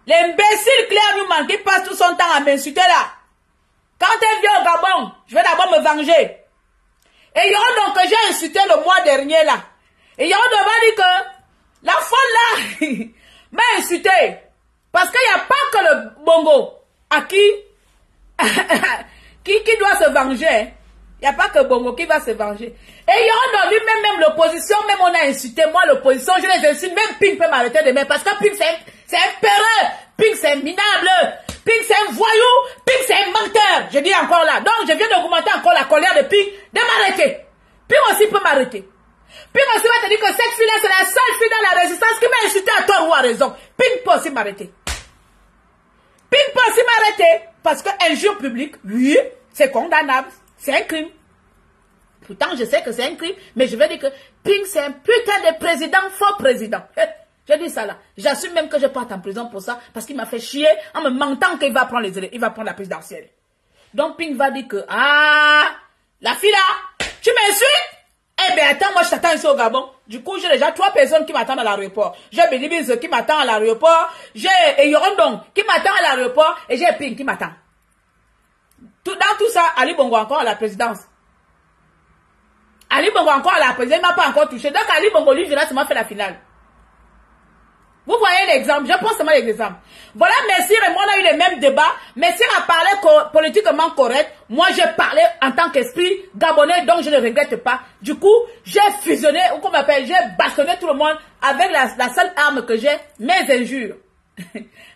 l'imbécile Claire Newman qui passe tout son temps à m'insulter là, quand elle vient au Gabon, je vais d'abord me venger. Et Yoron donc que j'ai insulté le mois dernier là. Et Yoron va dire que la folle là m'a insulté. Parce qu'il n'y a pas que le Bongo à qui doit se venger. Il n'y a pas que Bongo qui va se venger. Et Yoron lui-même, même l'opposition, même on a insulté. Moi l'opposition, je les insulte. Même Pink peut m'arrêter demain. Parce que Pink c'est un peureux. Pink c'est un minable. Pink c'est un voyou, Pink c'est un menteur. Je dis encore là. Donc je viens d'augmenter encore la colère de Pink de m'arrêter. Pink aussi peut m'arrêter. Pink aussi va te dire que cette fille-là c'est la seule fille dans la résistance qui m'a insulté à tort ou à raison. Pink peut aussi m'arrêter. Ping peut aussi m'arrêter. Parce que injure publique, oui, c'est condamnable. C'est un crime. Pourtant, je sais que c'est un crime, mais je vais dire que Ping, c'est un putain de président, faux président. Je dis ça là. J'assume même que je parte en prison pour ça, parce qu'il m'a fait chier en me mentant qu'il va prendre il va prendre la présidentielle. Donc Ping va dire que, ah, la fille là, tu m'insultes? Eh bien, attends, moi je t'attends ici au Gabon. Du coup, j'ai déjà 3 personnes qui m'attendent à l'aéroport. J'ai Bilibiz qui m'attend à l'aéroport. J'ai Yorondong qui m'attend à l'aéroport. Et j'ai Ping qui m'attend. Dans tout ça, Ali Bongo encore à la présidence. Ali Bongo encore à la présidence, il ne m'a pas encore touché. Donc Ali Bongo, lui, il a seulement fait la finale. Vous voyez l'exemple, je prends seulement l'exemple. Voilà, Messire et moi, on a eu les mêmes débats. Messire a parlé politiquement correct. Moi, j'ai parlé en tant qu'esprit gabonais, donc je ne regrette pas. Du coup, j'ai fusionné, ou qu'on m'appelle, j'ai bastonné tout le monde avec la seule arme que j'ai, mes injures,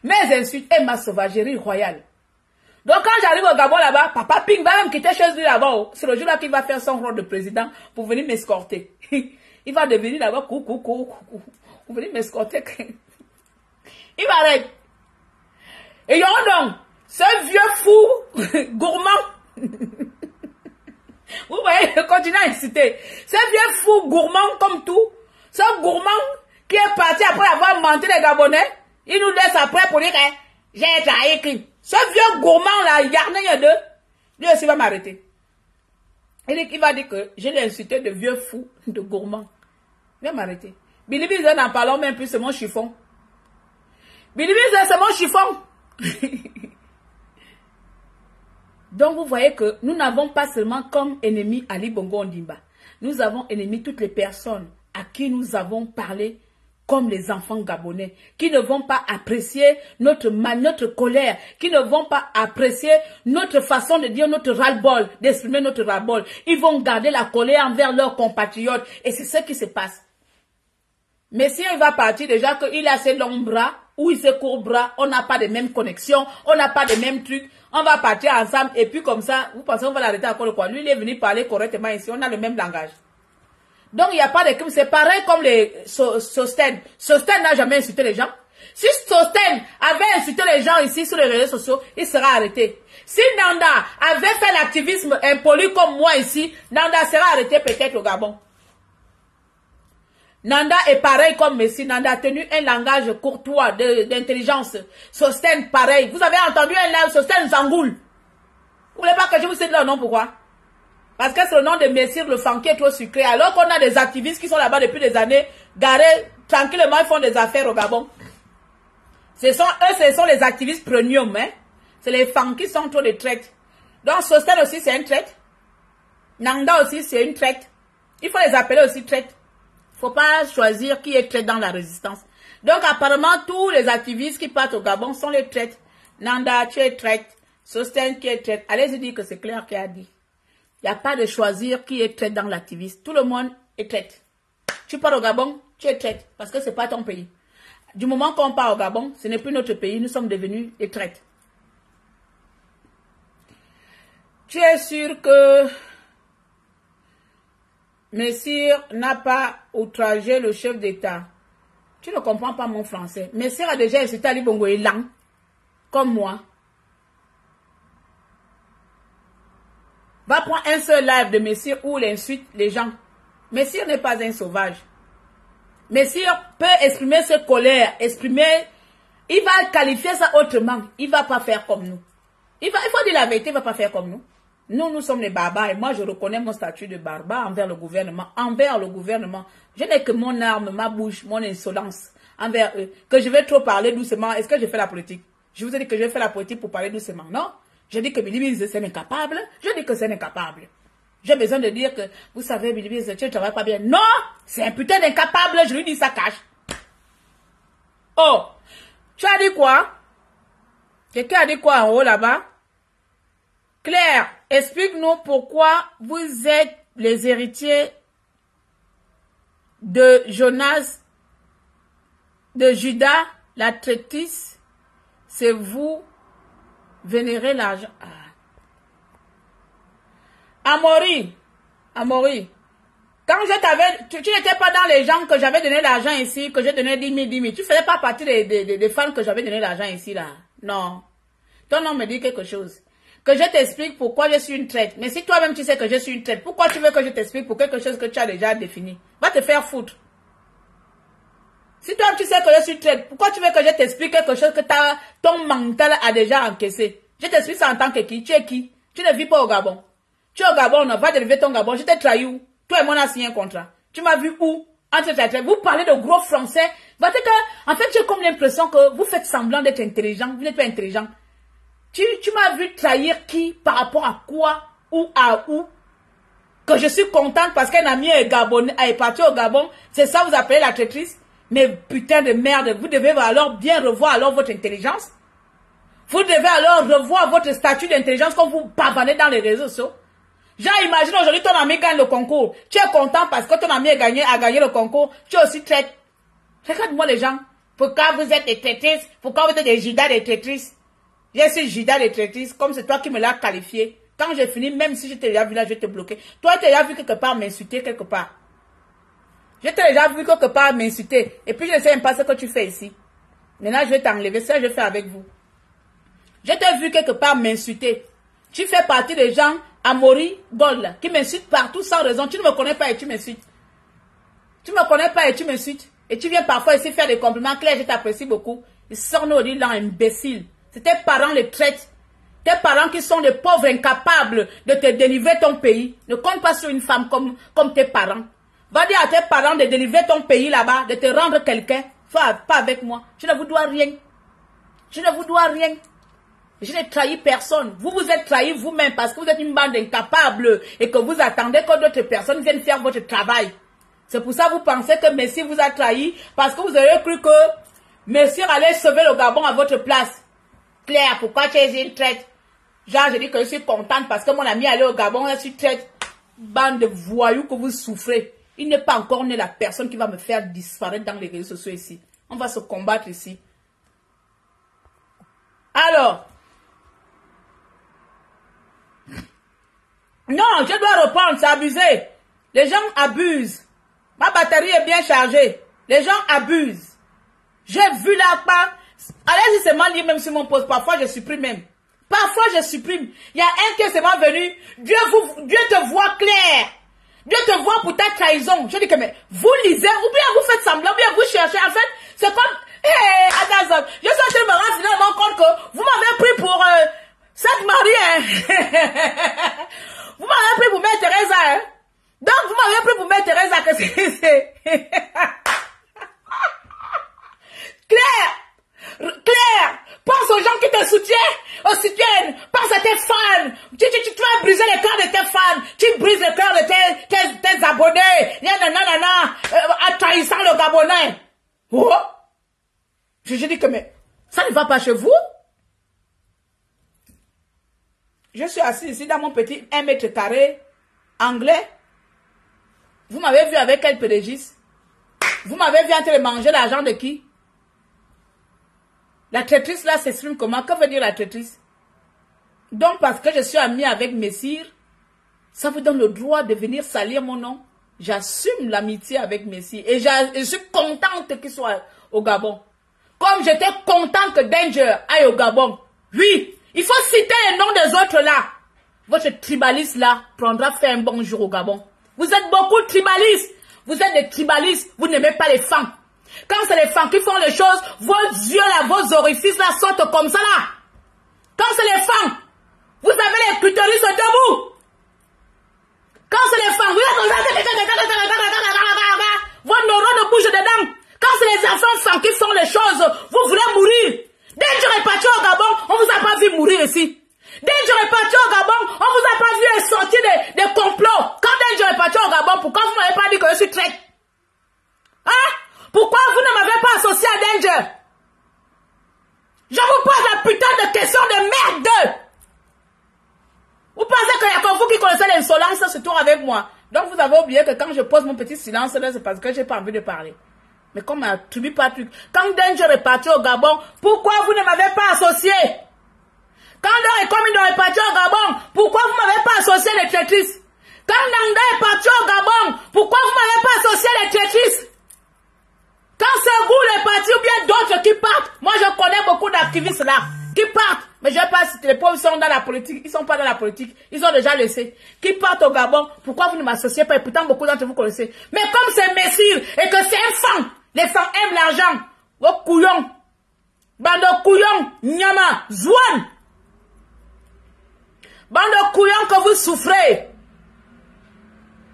mes insultes et ma sauvagerie royale. Donc, quand j'arrive au Gabon là-bas, Papa Ping va même quitter chez lui là-bas. C'est le jour-là qu'il va faire son rôle de président pour venir m'escorter. Il va devenir là-bas, coucou. Vous venez m'escorter. Il m'arrête. Et donc, ce vieux fou gourmand. Vous voyez, je continue à inciter. Ce vieux fou gourmand comme tout. Ce gourmand qui est parti après avoir menti les Gabonais. Il nous laisse après pour dire que j'ai trahi. Ce vieux gourmand là, il y a deux. Lui aussi va m'arrêter. Il va dire que je l'ai insulté de vieux fou, de gourmand. Il va m'arrêter. Bilibiz, n'en parlons même plus, c'est mon chiffon. Bilibiz, c'est mon chiffon. Donc, vous voyez que nous n'avons pas seulement comme ennemi Ali Bongo Ondimba. Nous avons ennemi toutes les personnes à qui nous avons parlé comme les enfants gabonais, qui ne vont pas apprécier notre colère, qui ne vont pas apprécier notre façon de dire notre ras-le-bol, d'exprimer notre ras-le-bol. Ils vont garder la colère envers leurs compatriotes. Et c'est ce qui se passe. Mais si il va partir déjà qu'il a ses longs bras ou il ses courts bras, on n'a pas de mêmes connexions, on n'a pas de mêmes trucs, on va partir ensemble et puis comme ça, vous pensez qu'on va l'arrêter encore quoi? Lui, il est venu parler correctement ici, on a le même langage. Donc il n'y a pas de crime, c'est pareil comme les Sosten. Sosten n'a jamais insulté les gens. Si Sosten avait insulté les gens ici sur les réseaux sociaux, il sera arrêté. Si Nanda avait fait l'activisme impoli comme moi ici, Nanda sera arrêté peut-être au Gabon. Nanda est pareil comme Messi. Nanda a tenu un langage courtois d'intelligence. Sosten pareil. Vous avez entendu un live Sosten Zangoul. Vous voulez pas que je vous cite leur nom, pourquoi? Parce que c'est le nom de Messire le Fanké est trop sucré. Alors qu'on a des activistes qui sont là-bas depuis des années, garés tranquillement, ils font des affaires au Gabon. Ce sont les activistes premium, hein. C'est les Fanké qui sont trop de traite. Donc Sosten aussi c'est un traite. Nanda aussi c'est une traite. Il faut les appeler aussi traite. Faut pas choisir qui est traite dans la résistance. Donc, apparemment, tous les activistes qui partent au Gabon sont les traites. Nanda, tu es traite. Sosten, qui est traite. Allez-y dire que c'est clair qui a dit. Il n'y a pas de choisir qui est traite dans l'activiste. Tout le monde est traite. Tu pars au Gabon, tu es traite. Parce que ce n'est pas ton pays. Du moment qu'on part au Gabon, ce n'est plus notre pays. Nous sommes devenus des traites. Tu es sûr que Messire n'a pas outragé le chef d'État. Tu ne comprends pas mon français. Messire a déjà insulté Ali Bongo Elan, comme moi. Va prendre un seul live de Messire où il insulte les gens. Messire n'est pas un sauvage. Messire peut exprimer ses colères, il va qualifier ça autrement. Il ne va pas faire comme nous. Il faut dire la vérité, il ne va pas faire comme nous. Nous sommes les barbares et moi je reconnais mon statut de barbare envers le gouvernement. Je n'ai que mon arme, ma bouche, mon insolence envers eux. Que je vais trop parler doucement. Est-ce que je fais la politique? Je vous ai dit que je vais faire la politique pour parler doucement. Non? Je dis que Bilibiz c'est incapable. Je dis que c'est incapable. J'ai besoin de dire que, vous savez, Bilibiz, tu ne travailles pas bien. Non! C'est un putain d'incapable. Je lui dis ça cache. Oh! Tu as dit quoi? Quelqu'un a dit quoi en haut là-bas? Claire, explique-nous pourquoi vous êtes les héritiers de Jonas, de Judas, la traîtresse. C'est vous vénérez l'argent. Amaury, quand je t'avais, tu n'étais pas dans les gens que j'avais donné l'argent ici, que j'ai donné 10 000. Tu ne faisais pas partie des fans que j'avais donné l'argent ici là. Non. Ton nom me dit quelque chose. Que je t'explique pourquoi je suis une traite. Mais si toi-même tu sais que je suis une traite, pourquoi tu veux que je t'explique pour quelque chose que tu as déjà défini? Va te faire foutre. Si toi-même tu sais que je suis une traite, pourquoi tu veux que je t'explique quelque chose que ton mental a déjà encaissé? Je t'explique ça en tant que qui? Tu es qui? Tu ne vis pas au Gabon. Tu es au Gabon, non, va délever ton Gabon. Je t'ai trahi où? Toi et moi on a signé un contrat. Tu m'as vu où? Entre ta traite. Vous parlez de gros français. En fait, j'ai comme l'impression que vous faites semblant d'être intelligent. Vous n'êtes pas intelligent. Tu m'as vu trahir qui? Par rapport à quoi? Où à où? Que je suis contente parce qu'un ami est parti au Gabon. C'est ça vous appelez la traîtrise? Mais putain de merde, vous devez alors bien revoir alors votre intelligence. Vous devez alors revoir votre statut d'intelligence quand vous pavanez dans les réseaux sociaux. Genre, imagine aujourd'hui ton ami gagne le concours. Tu es content parce que ton ami a gagné le concours. Tu es aussi traite. Regarde-moi les gens. Pourquoi vous êtes des traîtrices? Pourquoi vous êtes des Judas des traîtrices? Je suis Judas des traîtrices, comme c'est toi qui me l'as qualifié. Quand j'ai fini, même si je t'ai déjà vu là, je vais te bloquer. Toi, tu t'es déjà vu quelque part m'insulter quelque part. Je t'ai déjà vu quelque part m'insulter. Et puis, je ne sais même pas ce que tu fais ici. Maintenant, je vais t'enlever. Ça, je fais avec vous. Je t'ai vu quelque part m'insulter. Tu fais partie des gens Amaury Gold qui m'insultent partout sans raison. Tu ne me connais pas et tu m'insultes. Tu ne me connais pas et tu m'insultes. Et tu viens parfois ici faire des compliments. Claire, je t'apprécie beaucoup. Ils sont nous dit là, imbécile. C'est tes parents les traitent. Tes parents qui sont des pauvres incapables de te délivrer ton pays. Ne compte pas sur une femme comme tes parents. Va dire à tes parents de délivrer ton pays là-bas, de te rendre quelqu'un. Pas avec moi. Je ne vous dois rien. Je ne vous dois rien. Je n'ai trahi personne. Vous vous êtes trahi vous-même parce que vous êtes une bande d'incapables et que vous attendez que d'autres personnes viennent faire votre travail. C'est pour ça que vous pensez que Messi vous a trahi parce que vous avez cru que Messi allait sauver le Gabon à votre place. Claire, pourquoi tu es une traite? Genre, je dis que je suis contente parce que mon ami allait au Gabon, je suis traite. Bande de voyous que vous souffrez. Il n'est pas encore né la personne qui va me faire disparaître dans les réseaux sociaux ici. On va se combattre ici. Alors, non, je dois reprendre, c'est abusé. Les gens abusent. Ma batterie est bien chargée. Les gens abusent. J'ai vu là-bas. Allez-y seulement lire même sur mon poste. Parfois, je supprime même. Parfois, je supprime. Il y a un qui est seulement venu. Dieu te voit clair. Dieu te voit pour ta trahison. Je dis que, mais vous lisez, ou bien vous faites semblant, ou bien vous cherchez. En fait, c'est comme, attends, je suis en train de me rendre finalement compte que vous m'avez pris pour Sainte Marie, hein. Vous m'avez pris pour Mère Teresa, hein. Donc, vous m'avez pris pour Mère Teresa, que c'est... Claire, pense aux gens qui te soutiennent, pense à tes fans, tu vas briser le cœur de tes fans, tu brises le cœur de tes abonnés, en trahissant le Gabonais. Oh. Je dis que, mais, ça ne va pas chez vous? Je suis assis ici dans mon petit 1 mètre carré, anglais. Vous m'avez vu avec quel pédégis? Vous m'avez vu en train de manger l'argent de qui? La traîtrise là s'exprime comment? Que veut dire la traîtrise? Donc parce que je suis amie avec Messire, ça vous donne le droit de venir salir mon nom? J'assume l'amitié avec Messire et je suis contente qu'il soit au Gabon. Comme j'étais contente que Danger aille au Gabon. Oui, il faut citer les noms des autres là. Votre tribaliste là prendra faire un bon jour au Gabon. Vous êtes beaucoup de tribalistes. Vous êtes des tribalistes. Vous n'aimez pas les femmes. Quand c'est les femmes qui font les choses, vos yeux là, vos orifices là sortent comme ça là. Quand c'est les femmes, vous avez les clitoris debout. Quand c'est les femmes, vos neurones bougent dedans. Quand c'est les enfants femmes qui font les choses, vous voulez mourir. Dès que je suis parti au Gabon, on vous a pas vu mourir ici. Dès que je suis parti au Gabon, on vous a pas vu sortir des complots. Quand dès que je suis parti au Gabon, pourquoi vous m'avez pas dit que je suis traite? Hein? Pourquoi vous ne m'avez pas associé à Danger? Je vous pose la putain de question de merde. Vous pensez qu'il y a comme vous qui connaissez l'insolence surtout avec moi. Donc vous avez oublié que quand je pose mon petit silence là, c'est parce que j'ai pas envie de parler. Mais comme ma tribu pas truc. Quand Danger est parti au Gabon, pourquoi vous ne m'avez pas associé? Quand Dor et Comino est parti au Gabon, pourquoi vous ne m'avez pas associé les traîtrices? Quand Nanda est parti au Gabon, pourquoi vous ne m'avez pas associé les traîtrices? Quand Segoul est parti ou bien d'autres qui partent, moi je connais beaucoup d'activistes là, qui partent, mais je ne vais pas citer, les pauvres sont dans la politique, ils ne sont pas dans la politique, ils ont déjà laissé, qui partent au Gabon, pourquoi vous ne m'associez pas, et pourtant beaucoup d'entre vous connaissez. Mais comme c'est Messire, et que c'est un fan, les fans aiment l'argent, vos couillons, bande de couillons, nyama, zouane, bande de couillons que vous souffrez.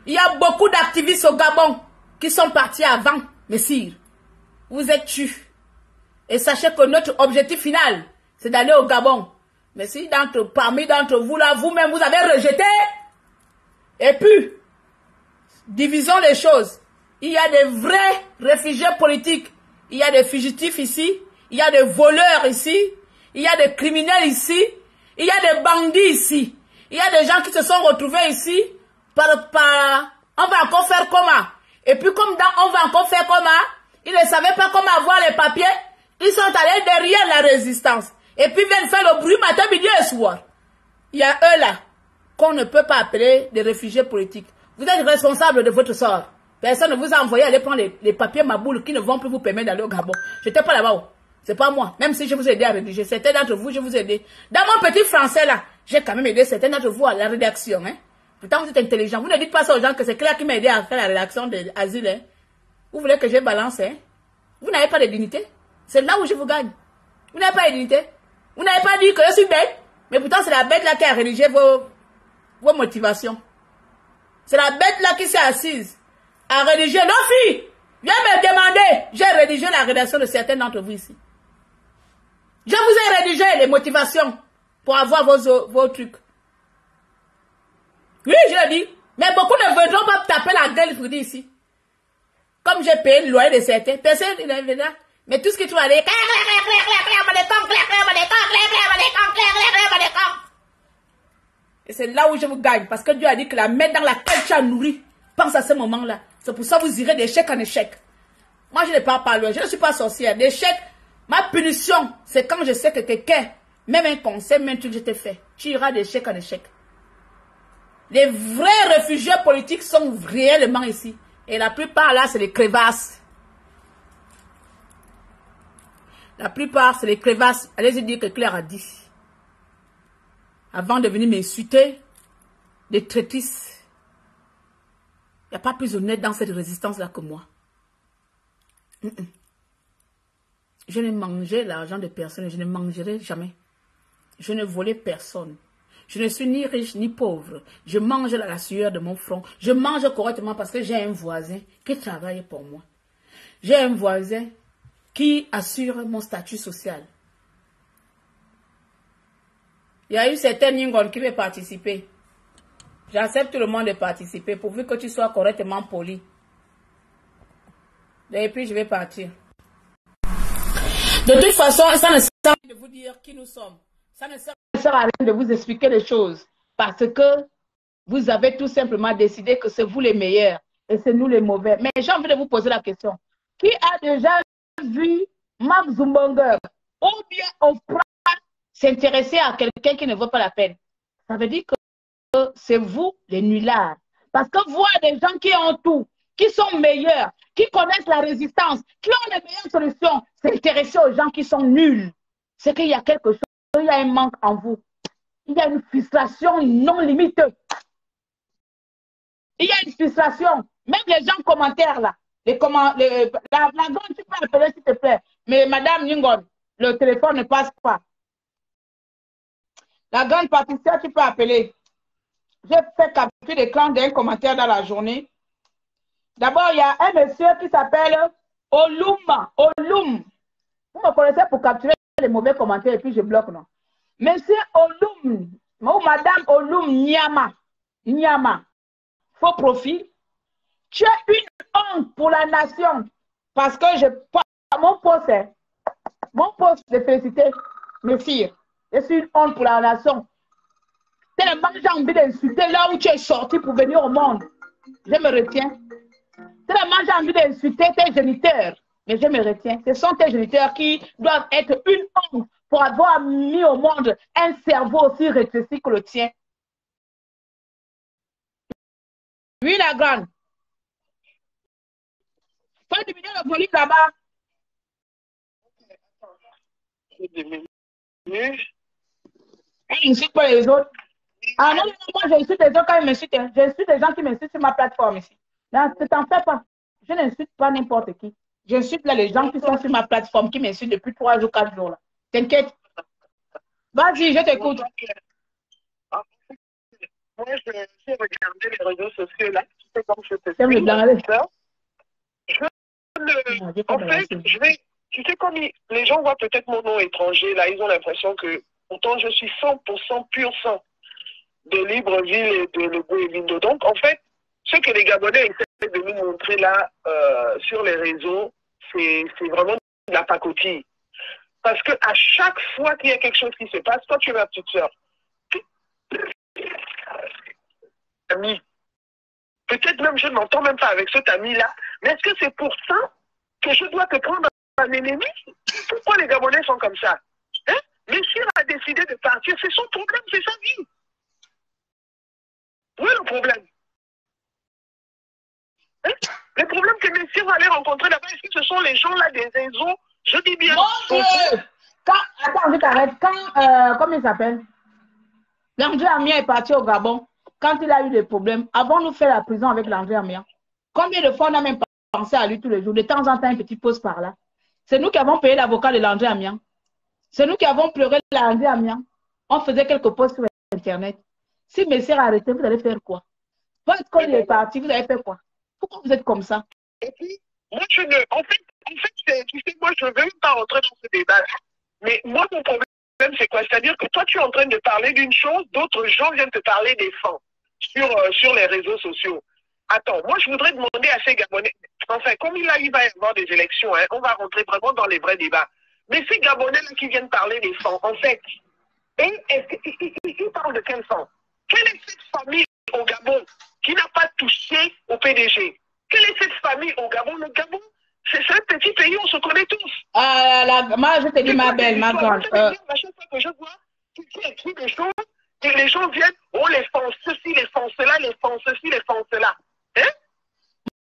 Il y a beaucoup d'activistes au Gabon qui sont partis avant, Messire. Vous êtes tués. Et sachez que notre objectif final, c'est d'aller au Gabon. Mais si parmi d'entre vous là, vous-même, vous avez rejeté. Et puis, divisons les choses. Il y a des vrais réfugiés politiques. Il y a des fugitifs ici. Il y a des voleurs ici. Il y a des criminels ici. Il y a des bandits ici. Il y a des gens qui se sont retrouvés ici. On va encore faire comment? Et puis comme on va encore faire comment? Ils ne savaient pas comment avoir les papiers. Ils sont allés derrière la résistance. Et puis viennent faire le bruit matin, midi et soir. Il y a eux là qu'on ne peut pas appeler des réfugiés politiques. Vous êtes responsables de votre sort. Personne ne vous a envoyé aller prendre les papiers Maboul qui ne vont plus vous permettre d'aller au Gabon. Je n'étais pas là-bas. C'est pas moi. Même si je vous ai aidé à rédiger. Certains d'entre vous, je vous ai aidé. Dans mon petit français là, j'ai quand même aidé certains d'entre vous à la rédaction. Hein. Pourtant, vous êtes intelligent. Vous ne dites pas ça aux gens que c'est Claire qui m'a aidé à faire la rédaction de Asile. Hein. Vous voulez que je balance. Hein. Vous n'avez pas de dignité. C'est là où je vous gagne. Vous n'avez pas de dignité. Vous n'avez pas dit que je suis bête. Mais pourtant, c'est la bête là qui a rédigé vos motivations. C'est la bête là qui s'est assise à rédiger. Non, fille, viens me demander. J'ai rédigé la rédaction de certains d'entre vous ici. Je vous ai rédigé les motivations pour avoir vos trucs. Oui, je l'ai dit. Mais beaucoup ne voudront pas taper la gueule pour dire ici. Comme j'ai payé le loyer de certains, personne ne viendra. Mais tout ce que tu vas dire, et c'est là où je vous gagne. Parce que Dieu a dit que la main dans laquelle tu as nourri, pense à ce moment-là. C'est pour ça que vous irez d'échec en échec. Moi, je ne parle pas loin. Je ne suis pas sorcière. D'échec, ma punition, c'est quand je sais que quelqu'un, même un conseil, même un truc que je t'ai fait, tu iras d'échec en échec. Les vrais réfugiés politiques sont réellement ici. Et la plupart, là, c'est les crevasses. La plupart, c'est les crevasses. Allez-y dire que Claire a dit. Avant de venir m'insulter, des traîtrises. Il n'y a pas plus honnête dans cette résistance-là que moi. Je n'ai mangé l'argent de personne et je ne mangerai jamais. Je ne volais personne. Je ne suis ni riche ni pauvre. Je mange la sueur de mon front. Je mange correctement parce que j'ai un voisin qui travaille pour moi. J'ai un voisin qui assure mon statut social. Il y a eu certains Ningon qui veulent participer. J'accepte tout le monde de participer pourvu que tu sois correctement poli. Et puis je vais partir. De toute façon, ça ne sert à rien de vous dire qui nous sommes. Ça ne sert à rien de vous expliquer les choses. Parce que vous avez tout simplement décidé que c'est vous les meilleurs et c'est nous les mauvais. Mais j'ai envie de vous poser la question. Qui a déjà vu Mark Zuckerberg ou bien Oprah s'intéresser à quelqu'un qui ne vaut pas la peine? Ça veut dire que c'est vous les nullards. Parce que voir des gens qui ont tout, qui sont meilleurs, qui connaissent la résistance, qui ont les meilleures solutions, s'intéresser aux gens qui sont nuls, c'est qu'il y a quelque chose, il y a un manque en vous. Il y a une frustration non limitée. Il y a une frustration. Même les gens commentaires là, la grande, tu peux appeler s'il te plaît. Mais Madame Ningon, le téléphone ne passe pas. La grande Patricia, tu peux appeler. J'ai fait capture d'écran d'un commentaire dans la journée. D'abord, il y a un monsieur qui s'appelle Olum. Olum. Vous me connaissez pour capturer les mauvais commentaires et puis je bloque, non? Monsieur Olum, ou Madame Olum Nyama. Nyama. Faux profil. Tu es une honte pour la nation. Parce que mon poste de féliciter, messieurs. Je suis une honte pour la nation. Tellement j'ai envie d'insulter là où tu es sorti pour venir au monde. Je me retiens. Tellement j'ai envie d'insulter tes géniteurs. Mais je me retiens. Ce sont tes géniteurs qui doivent être une honte pour avoir mis au monde un cerveau aussi rétréci que le tien. Oui, la grande. Faut diminuer le volume là-bas. Elle n'insulte pas les autres. Ah non, non, moi j'insulte les autres quand ils m'insultent. J'insulte les gens qui m'insultent sur ma plateforme ici. Là, ne t'en fais pas. Je n'insulte pas n'importe qui. J'insulte là les gens qui sont sur ma plateforme, qui m'insultent depuis 3 jours, 4 jours. T'inquiète. Vas-y, je t'écoute. Moi, j'ai regardé les réseaux sociaux là. Tu sais comme je te C'est le blanc. En fait, tu sais comme les gens voient peut-être mon nom étranger, là, ils ont l'impression que pourtant je suis 100% pur sang de Libreville et de Lebourg et Bindo. Donc, en fait, ce que les Gabonais essaient de nous montrer là sur les réseaux, c'est vraiment de la pacotille. Parce que à chaque fois qu'il y a quelque chose qui se passe, toi, tu es ma petite soeur. Ami. Peut-être même je ne m'entends même pas avec cet ami-là. Mais est-ce que c'est pour ça que je dois te prendre un ennemi? Pourquoi les Gabonais sont comme ça? Hein? Messire a décidé de partir. C'est son problème, c'est sa vie. Où est le problème? Hein? Le problème que Messire va aller rencontrer là-bas, est-ce que ce sont les gens là des réseaux? Je dis bien. Mon Dieu! Attends, je t'arrête. Comment il s'appelle? L'André Amia est parti au Gabon. Quand il a eu des problèmes, avant de nous faire la prison avec l'André Amia, combien de fois on a même pensé à lui tous les jours? De temps en temps, un petit pause par là. C'est nous qui avons payé l'avocat de l'André Amia. C'est nous qui avons pleuré l'André Amia. On faisait quelques posts sur Internet. Si Messier a arrêté, vous allez faire quoi? Parce qu'il est parti, vous allez faire quoi? Pourquoi vous êtes comme ça? Et puis, moi, en fait, tu sais, moi, je ne veux même pas rentrer dans ce débat-là. Mais moi, mon problème, c'est quoi? C'est-à-dire que toi, tu es en train de parler d'une chose, d'autres gens viennent te parler des fonds sur les réseaux sociaux. Attends, moi, je voudrais demander à ces Gabonais, enfin, comme il va y avoir des élections, hein, on va rentrer vraiment dans les vrais débats. Mais ces Gabonais-là qui viennent parler des fonds, en fait, ils parlent de quel fonds? Quelle est cette famille au Gabon qui n'a pas touché au PDG? Quelle est cette famille au Gabon? Le Gabon, c'est un petit pays, on se connaît tous. Moi, je te dis, ma belle, ma grande. À chaque fois que je vois qui écrit des choses, et les gens viennent, oh, les fonds ceci, les fonds cela, les fonds ceci, les fonds cela. Hein?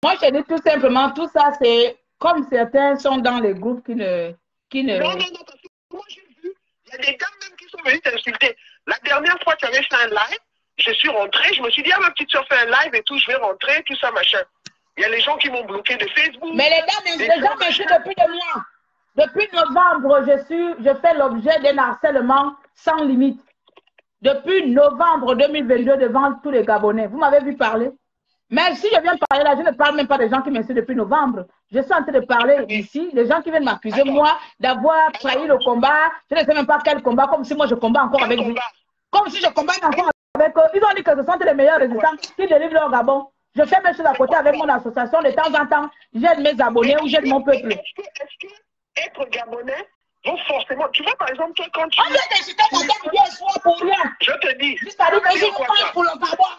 Moi, je te dis tout simplement, tout ça, c'est comme certains sont dans les groupes qui ne... Non, parce que moi, j'ai vu, il y a des dames même qui sont venues t'insulter. La dernière fois, tu avais fait un live, je suis rentrée, je me suis dit, ah, ma petite soeur fait un live et tout, je vais rentrer, tout ça, machin. Il y a les gens qui m'ont bloqué de Facebook. Mais les gens m'insultent depuis des mois. Depuis novembre, je fais l'objet d'un harcèlement sans limite. Depuis novembre 2022 devant tous les Gabonais. Vous m'avez vu parler. Mais si je viens parler là, je ne parle même pas des gens qui m'insultent depuis novembre. Je suis en train de parler ici, des gens qui viennent m'accuser, moi, d'avoir trahi le combat. Je ne sais même pas quel combat, comme si moi je combats encore avec vous. Comme si je combats encore avec eux. Ils ont dit que ce sont les meilleurs résistants qui délivrent leur Gabon. Je fais mes choses à côté avec mon association. De temps en temps, j'aide mes abonnés ou j'aide mon peuple. Est-ce que être Gabonais, donc forcément, tu vois par exemple, toi quand tu... On vient d'insulter ta tête bien soir pour rien. Je te dis. Juste à dire que j'ai une honte pour le Gabon.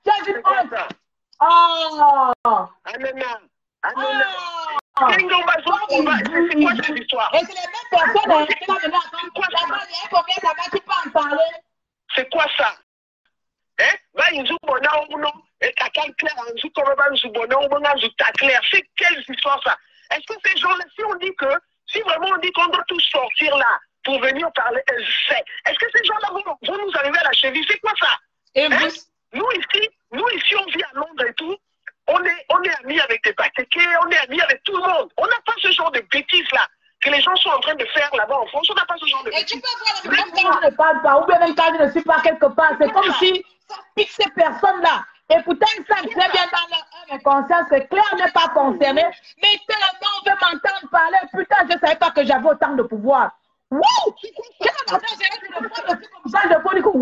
J'ai une honte. Oh! Anana. C'est quoi cette histoire? Et c'est les mêmes personnes qui vont venir attendre. Là-bas, il y a combien là-bas, tu peux en parler? C'est quoi ça? Hein? Bah, ils ont bon ou non? Et t'as quel clair, ils ont comme un bon ou t'as clair. C'est quelle histoire ça? Est-ce que ces gens-là, si vraiment on dit qu'on doit tous sortir là pour venir parler, est-ce que ces gens-là vont nous arriver à la cheville? C'est quoi ça? Et hein? Nous ici, on vit à Londres et tout. On est amis avec des Batékés, on est amis avec tout le monde. On n'a pas ce genre de bêtises là que les gens sont en train de faire là-bas en France. On n'a pas ce genre de bêtises. Et tu peux voir, même quand je ne parle pas, ou bien même quand je ne suis pas quelque part, c'est comme si ça pique ces personnes-là. Et pourtant, ils savent très bien dans leur conscience que Claire n'est pas concernée. Mais tellement on veut m'entendre parler. Putain, je ne savais pas que j'avais autant de pouvoir. Wouh! Quel avantage j'ai de faire comme ça? Je peux dire que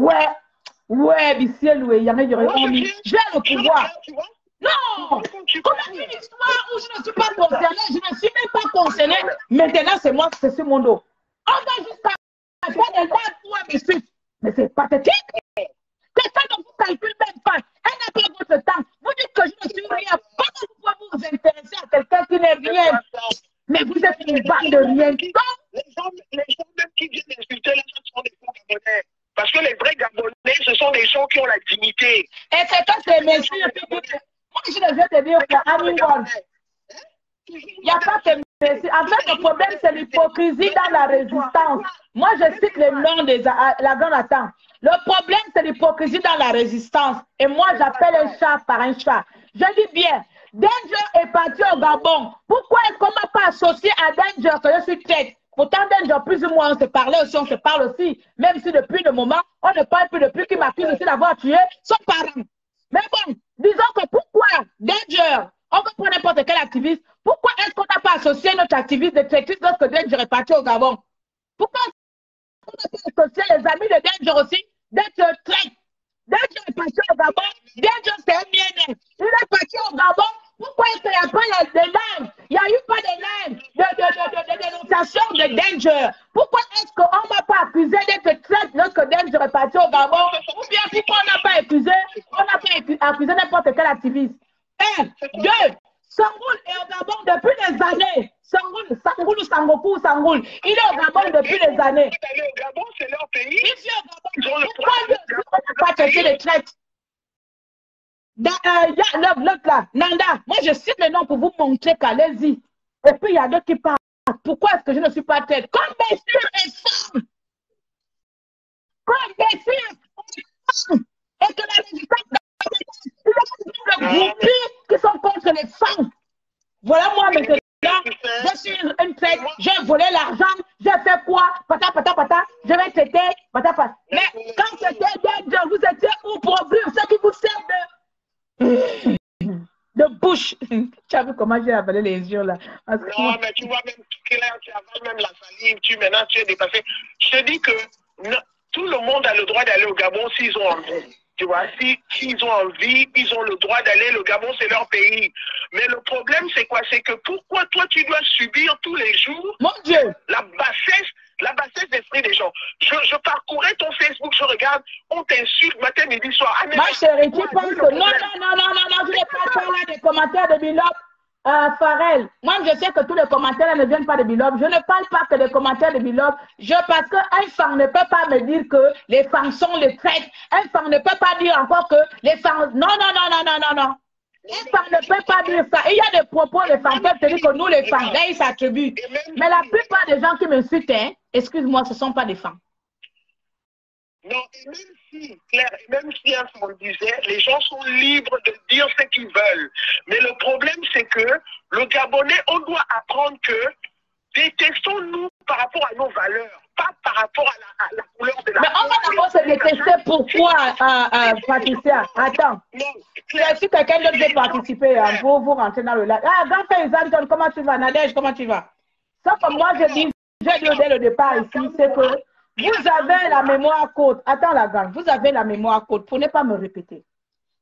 ouais, Bissiel, il y en a, j'ai le pouvoir. Non! On a une histoire où je ne suis pas concernée, je ne suis même pas concernée. Maintenant, c'est moi, c'est sur mon dos. On va jusqu'à faire des dates pour un monsieur. Mais c'est pathétique. Quelqu'un ne vous calcule même pas. Elle n'a pas votre temps. Vous dites que je ne suis rien. Comment vous pouvez vous intéresser à quelqu'un qui n'est rien? Mais vous êtes une bande de rien. Les gens même qui viennent insulter, là, ce sont des faux Gabonais. Parce que les vrais Gabonais, ce sont des gens qui ont la dignité. Et quelqu'un c'est messieurs. Moi, je vais te dire qu'à Amingol, il n'y a pas que Messire. En fait, le problème, c'est l'hypocrisie dans la résistance. Moi, je cite le nom de la grande attente. Le problème, c'est l'hypocrisie dans la résistance. Et moi, j'appelle un chat par un chat. Je dis bien, Danger est parti au Gabon. Pourquoi est-ce qu'on ne m'a pas associé à Danger que je suis tête? Pourtant, Danger, plus ou moins, on se parlait aussi, on se parle aussi. Même si depuis le moment, on ne parle plus depuis qu'il m'accuse aussi d'avoir tué son parent. Mais bon, disons que pourquoi Danger, on peut prendre n'importe quel activiste, pourquoi est-ce qu'on n'a pas associé notre activiste de traîtrise lorsque Danger est parti au Gabon? Pourquoi on n'a pas associé les amis de Danger aussi d'être traite? Danger est parti au Gabon, Danger c'est un bien-être. Il est parti au Gabon, pourquoi est-ce qu'il n'y a pas de live? Il n'y a eu pas de live de dénonciation de Danger. Pourquoi est-ce qu'on ne m'a pas accusé d'être traite lorsque Danger est parti au Gabon? Ou bien pourquoi on n'a pas accusé n'importe quel activiste? 1, 2, Sangoul est au Gabon depuis des années. Sangoul ou Sangoku ou Sangoul. Il est au Gabon depuis des années. Aller au Gabon, c'est leur pays. Il est au Gabon. Pourquoi on n'a pas cherché les traites? L'autre là, Nanda, moi je cite le nom pour vous montrer qu'allez-y. Et puis il y a d'autres qui parlent. Pourquoi est-ce que je ne suis pas traite? Comme Bessir est femme. Comme Bessir est femme. Et que la résistance de groupes qui sont contre les femmes. Voilà moi maintenant. Je suis une traite, j'ai volé l'argent, j'ai fait quoi? Pata, je vais traiter, pata. Mais quand c'était Danger, vous étiez où pour ouvrir ce qui vous sert de bouche? Tu as vu comment j'ai avalé les yeux là? Non, mais tu vois même Claire, tu avales même la salive, maintenant tu es dépassé. Je te dis que tout le monde a le droit d'aller au Gabon s'ils ont envie. Tu vois, s'ils ont envie, ils ont le droit d'aller. Le Gabon, c'est leur pays. Mais le problème, c'est quoi? C'est que pourquoi toi, tu dois subir tous les jours Mon Dieu, la bassesse d'esprit des gens. Je parcourais ton Facebook, je regarde, on t'insulte matin, midi, soir. Ah, ma chérie, tu penses que non, je n'ai pas parlé des commentaires de Bilop. Farel, moi je sais que tous les commentaires ne viennent pas de Bilop. Je ne parle pas que des commentaires de Bilop. Parce qu'un femme ne peut pas me dire que les femmes sont les traites. Un femme ne peut pas dire encore que les femmes... Non. Une femme ne peut pas dire ça. Il y a des propos, les femmes peuvent te dire que nous les femmes, là ils s'attribuent. Mais la plupart des gens qui m'insultent, excuse-moi, ce ne sont pas des femmes. Non, et même si, Claire, même si on le disait, les gens sont libres de dire ce qu'ils veulent. Mais le problème, c'est que le Gabonais, on doit apprendre que détestons-nous par rapport à nos valeurs, pas par rapport à la couleur de la peau. Mais on va d'abord se détester. Pourquoi, Patricia? Attends. Si quelqu'un d'autre veut participer, pour vous rentrer dans le lac. Ah, grand-père, comment tu vas? Nadège, comment tu vas? Ça, comme moi, je dis dès le départ ici, c'est que vous avez la mémoire courte. Attends, la gang, vous avez la mémoire courte. Pour ne pas me répéter.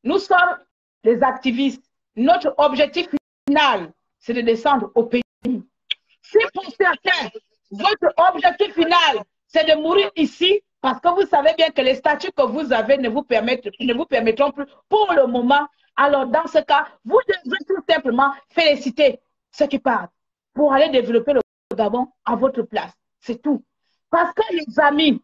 Nous sommes les activistes. Notre objectif final, c'est de descendre au pays. Si pour certains, votre objectif final, c'est de mourir ici, parce que vous savez bien que les statuts que vous avez ne vous permettront plus pour le moment, alors dans ce cas, vous devrez tout simplement féliciter ceux qui partent pour aller développer le Gabon à votre place. C'est tout. Parce que les amis,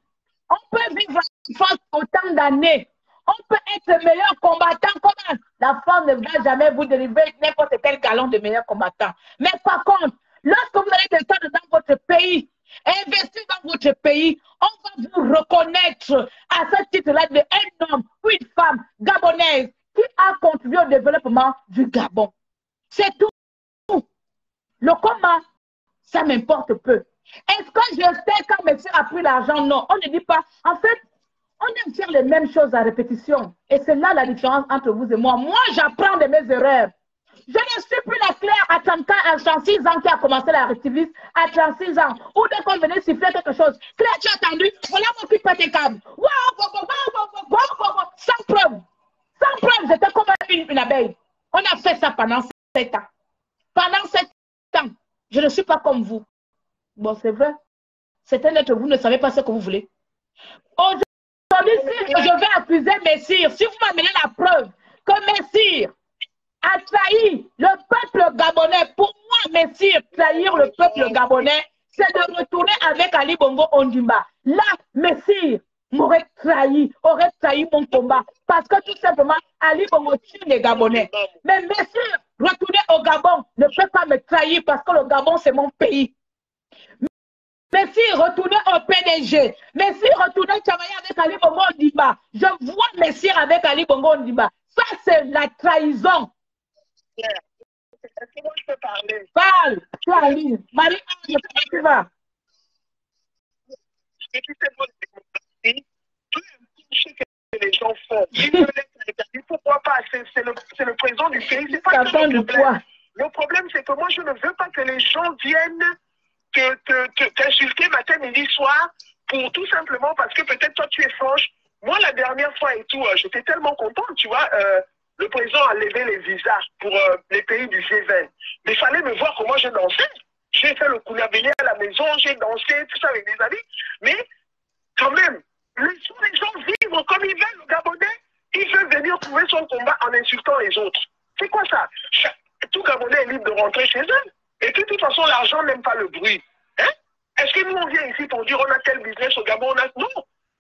on peut vivre en France autant d'années. On peut être meilleur combattant. Comment? La femme ne va jamais vous délivrer n'importe quel galon de meilleur combattant. Mais par contre, lorsque vous allez descendre dans votre pays, investir dans votre pays, on va vous reconnaître à ce titre-là d'un homme ou une femme gabonaise qui a contribué au développement du Gabon. C'est tout. Le comment, ça m'importe peu. Est-ce que je sais quand monsieur a pris l'argent? Non, on ne dit pas. En fait, on aime faire les mêmes choses à répétition. Et c'est là la différence entre vous et moi. Moi, j'apprends de mes erreurs. Je ne suis plus la Claire à 36 ans qui a commencé la récidive à 36 ans. Ou dès qu'on venait siffler quelque chose. Claire, tu as attendu? Voilà mon pic tes câbles. Sans preuve. Sans preuve, j'étais comme une abeille. On a fait ça pendant 7 ans. Pendant 7 ans, je ne suis pas comme vous. Bon, c'est vrai. Certains d'entre vous ne savez pas ce que vous voulez. Aujourd'hui, si je vais accuser Messire, si vous m'amenez la preuve que Messire a trahi le peuple gabonais, pour moi, Messire, trahir le peuple gabonais, c'est de retourner avec Ali Bongo Ondimba. Là, Messire m'aurait trahi, aurait trahi mon combat. Parce que tout simplement, Ali Bongo tue les Gabonais. Mais Messire retourner au Gabon ne peut pas me trahir parce que le Gabon, c'est mon pays. Merci, retourner au PDG. Merci, retourner travailler avec Ali Bongo Ondimba. Je vois Messi avec Ali Bongo Ondimba. Ça, c'est la trahison. Est-ce que moi, je peux parler? Parle, tu as ligne. Marie, tu vas. Et puis, c'est votre démocratie. Tout ce que les gens font. Ils veulent être interdits. Pourquoi pas? C'est le président du pays. C'est pas ça le problème. Le problème, c'est que moi, je ne veux pas que les gens viennent t'insulter matin, midi, soir, pour tout simplement parce que peut-être toi, tu es franche. Moi, la dernière fois et tout, j'étais tellement contente, tu vois. Le président a levé les visas pour les pays du G20. Mais il fallait me voir comment je dansais. J'ai fait le Kounabélé à la maison, j'ai dansé, tout ça avec des amis. Mais quand même, les gens vivent comme ils veulent. Le Gabonais, il veut venir trouver son combat en insultant les autres. C'est quoi ça? Tout Gabonais est libre de rentrer chez eux. Et puis, de toute façon, l'argent n'aime pas le bruit. Hein? Est-ce que nous, on vient ici pour dire on a tel business au Gabon? Non.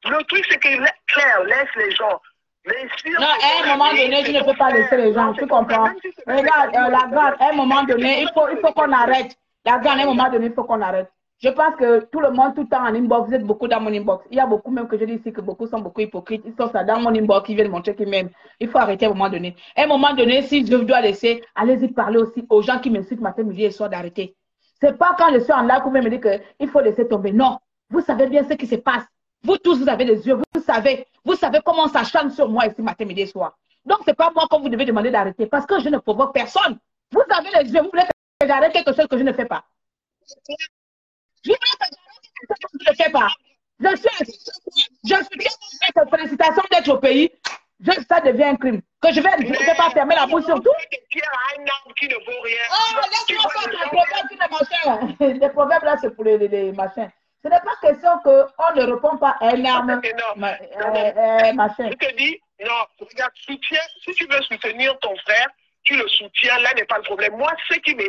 Le truc, c'est que Claire laisse les gens. Mais si non, à un moment donné, tu ne peux pas laisser les gens. Tu comprends? Regarde, la garde, à un moment donné, il faut qu'on arrête. La garde, à un moment donné, il faut qu'on arrête. Je pense que tout le monde, tout le temps en inbox, vous êtes beaucoup dans mon inbox. Il y a beaucoup, même que je dis ici, que beaucoup sont beaucoup hypocrites. Ils sont ça dans mon inbox, ils viennent montrer qu'ils m'aiment. Il faut arrêter à un moment donné. À un moment donné, si je dois laisser, allez-y parler aussi aux gens qui m'insultent matin, midi et soir d'arrêter. C'est pas quand je suis en live que vous me dites qu'il faut laisser tomber. Non. Vous savez bien ce qui se passe. Vous tous, vous avez des yeux. Vous savez comment ça chante sur moi ici matin, midi et soir. Donc, c'est pas moi que vous devez demander d'arrêter parce que je ne provoque personne. Vous avez les yeux. Vous voulez que j'arrête quelque chose que je ne fais pas. Je ne fais pas. Je suis cette félicitation d'être au pays. Ça devient un crime. Que je ne vais pas fermer la bouche sur tout. Oh, laisse-moi faire les proverbes qui ne machins. Les proverbes là, c'est pour les machins. Ce n'est pas question qu'on ne répond pas à un arme. Je te dis, non, regarde, soutiens. Si tu veux soutenir ton frère, tu le soutiens. Là n'est pas le problème. Moi, ce qui m'énerve,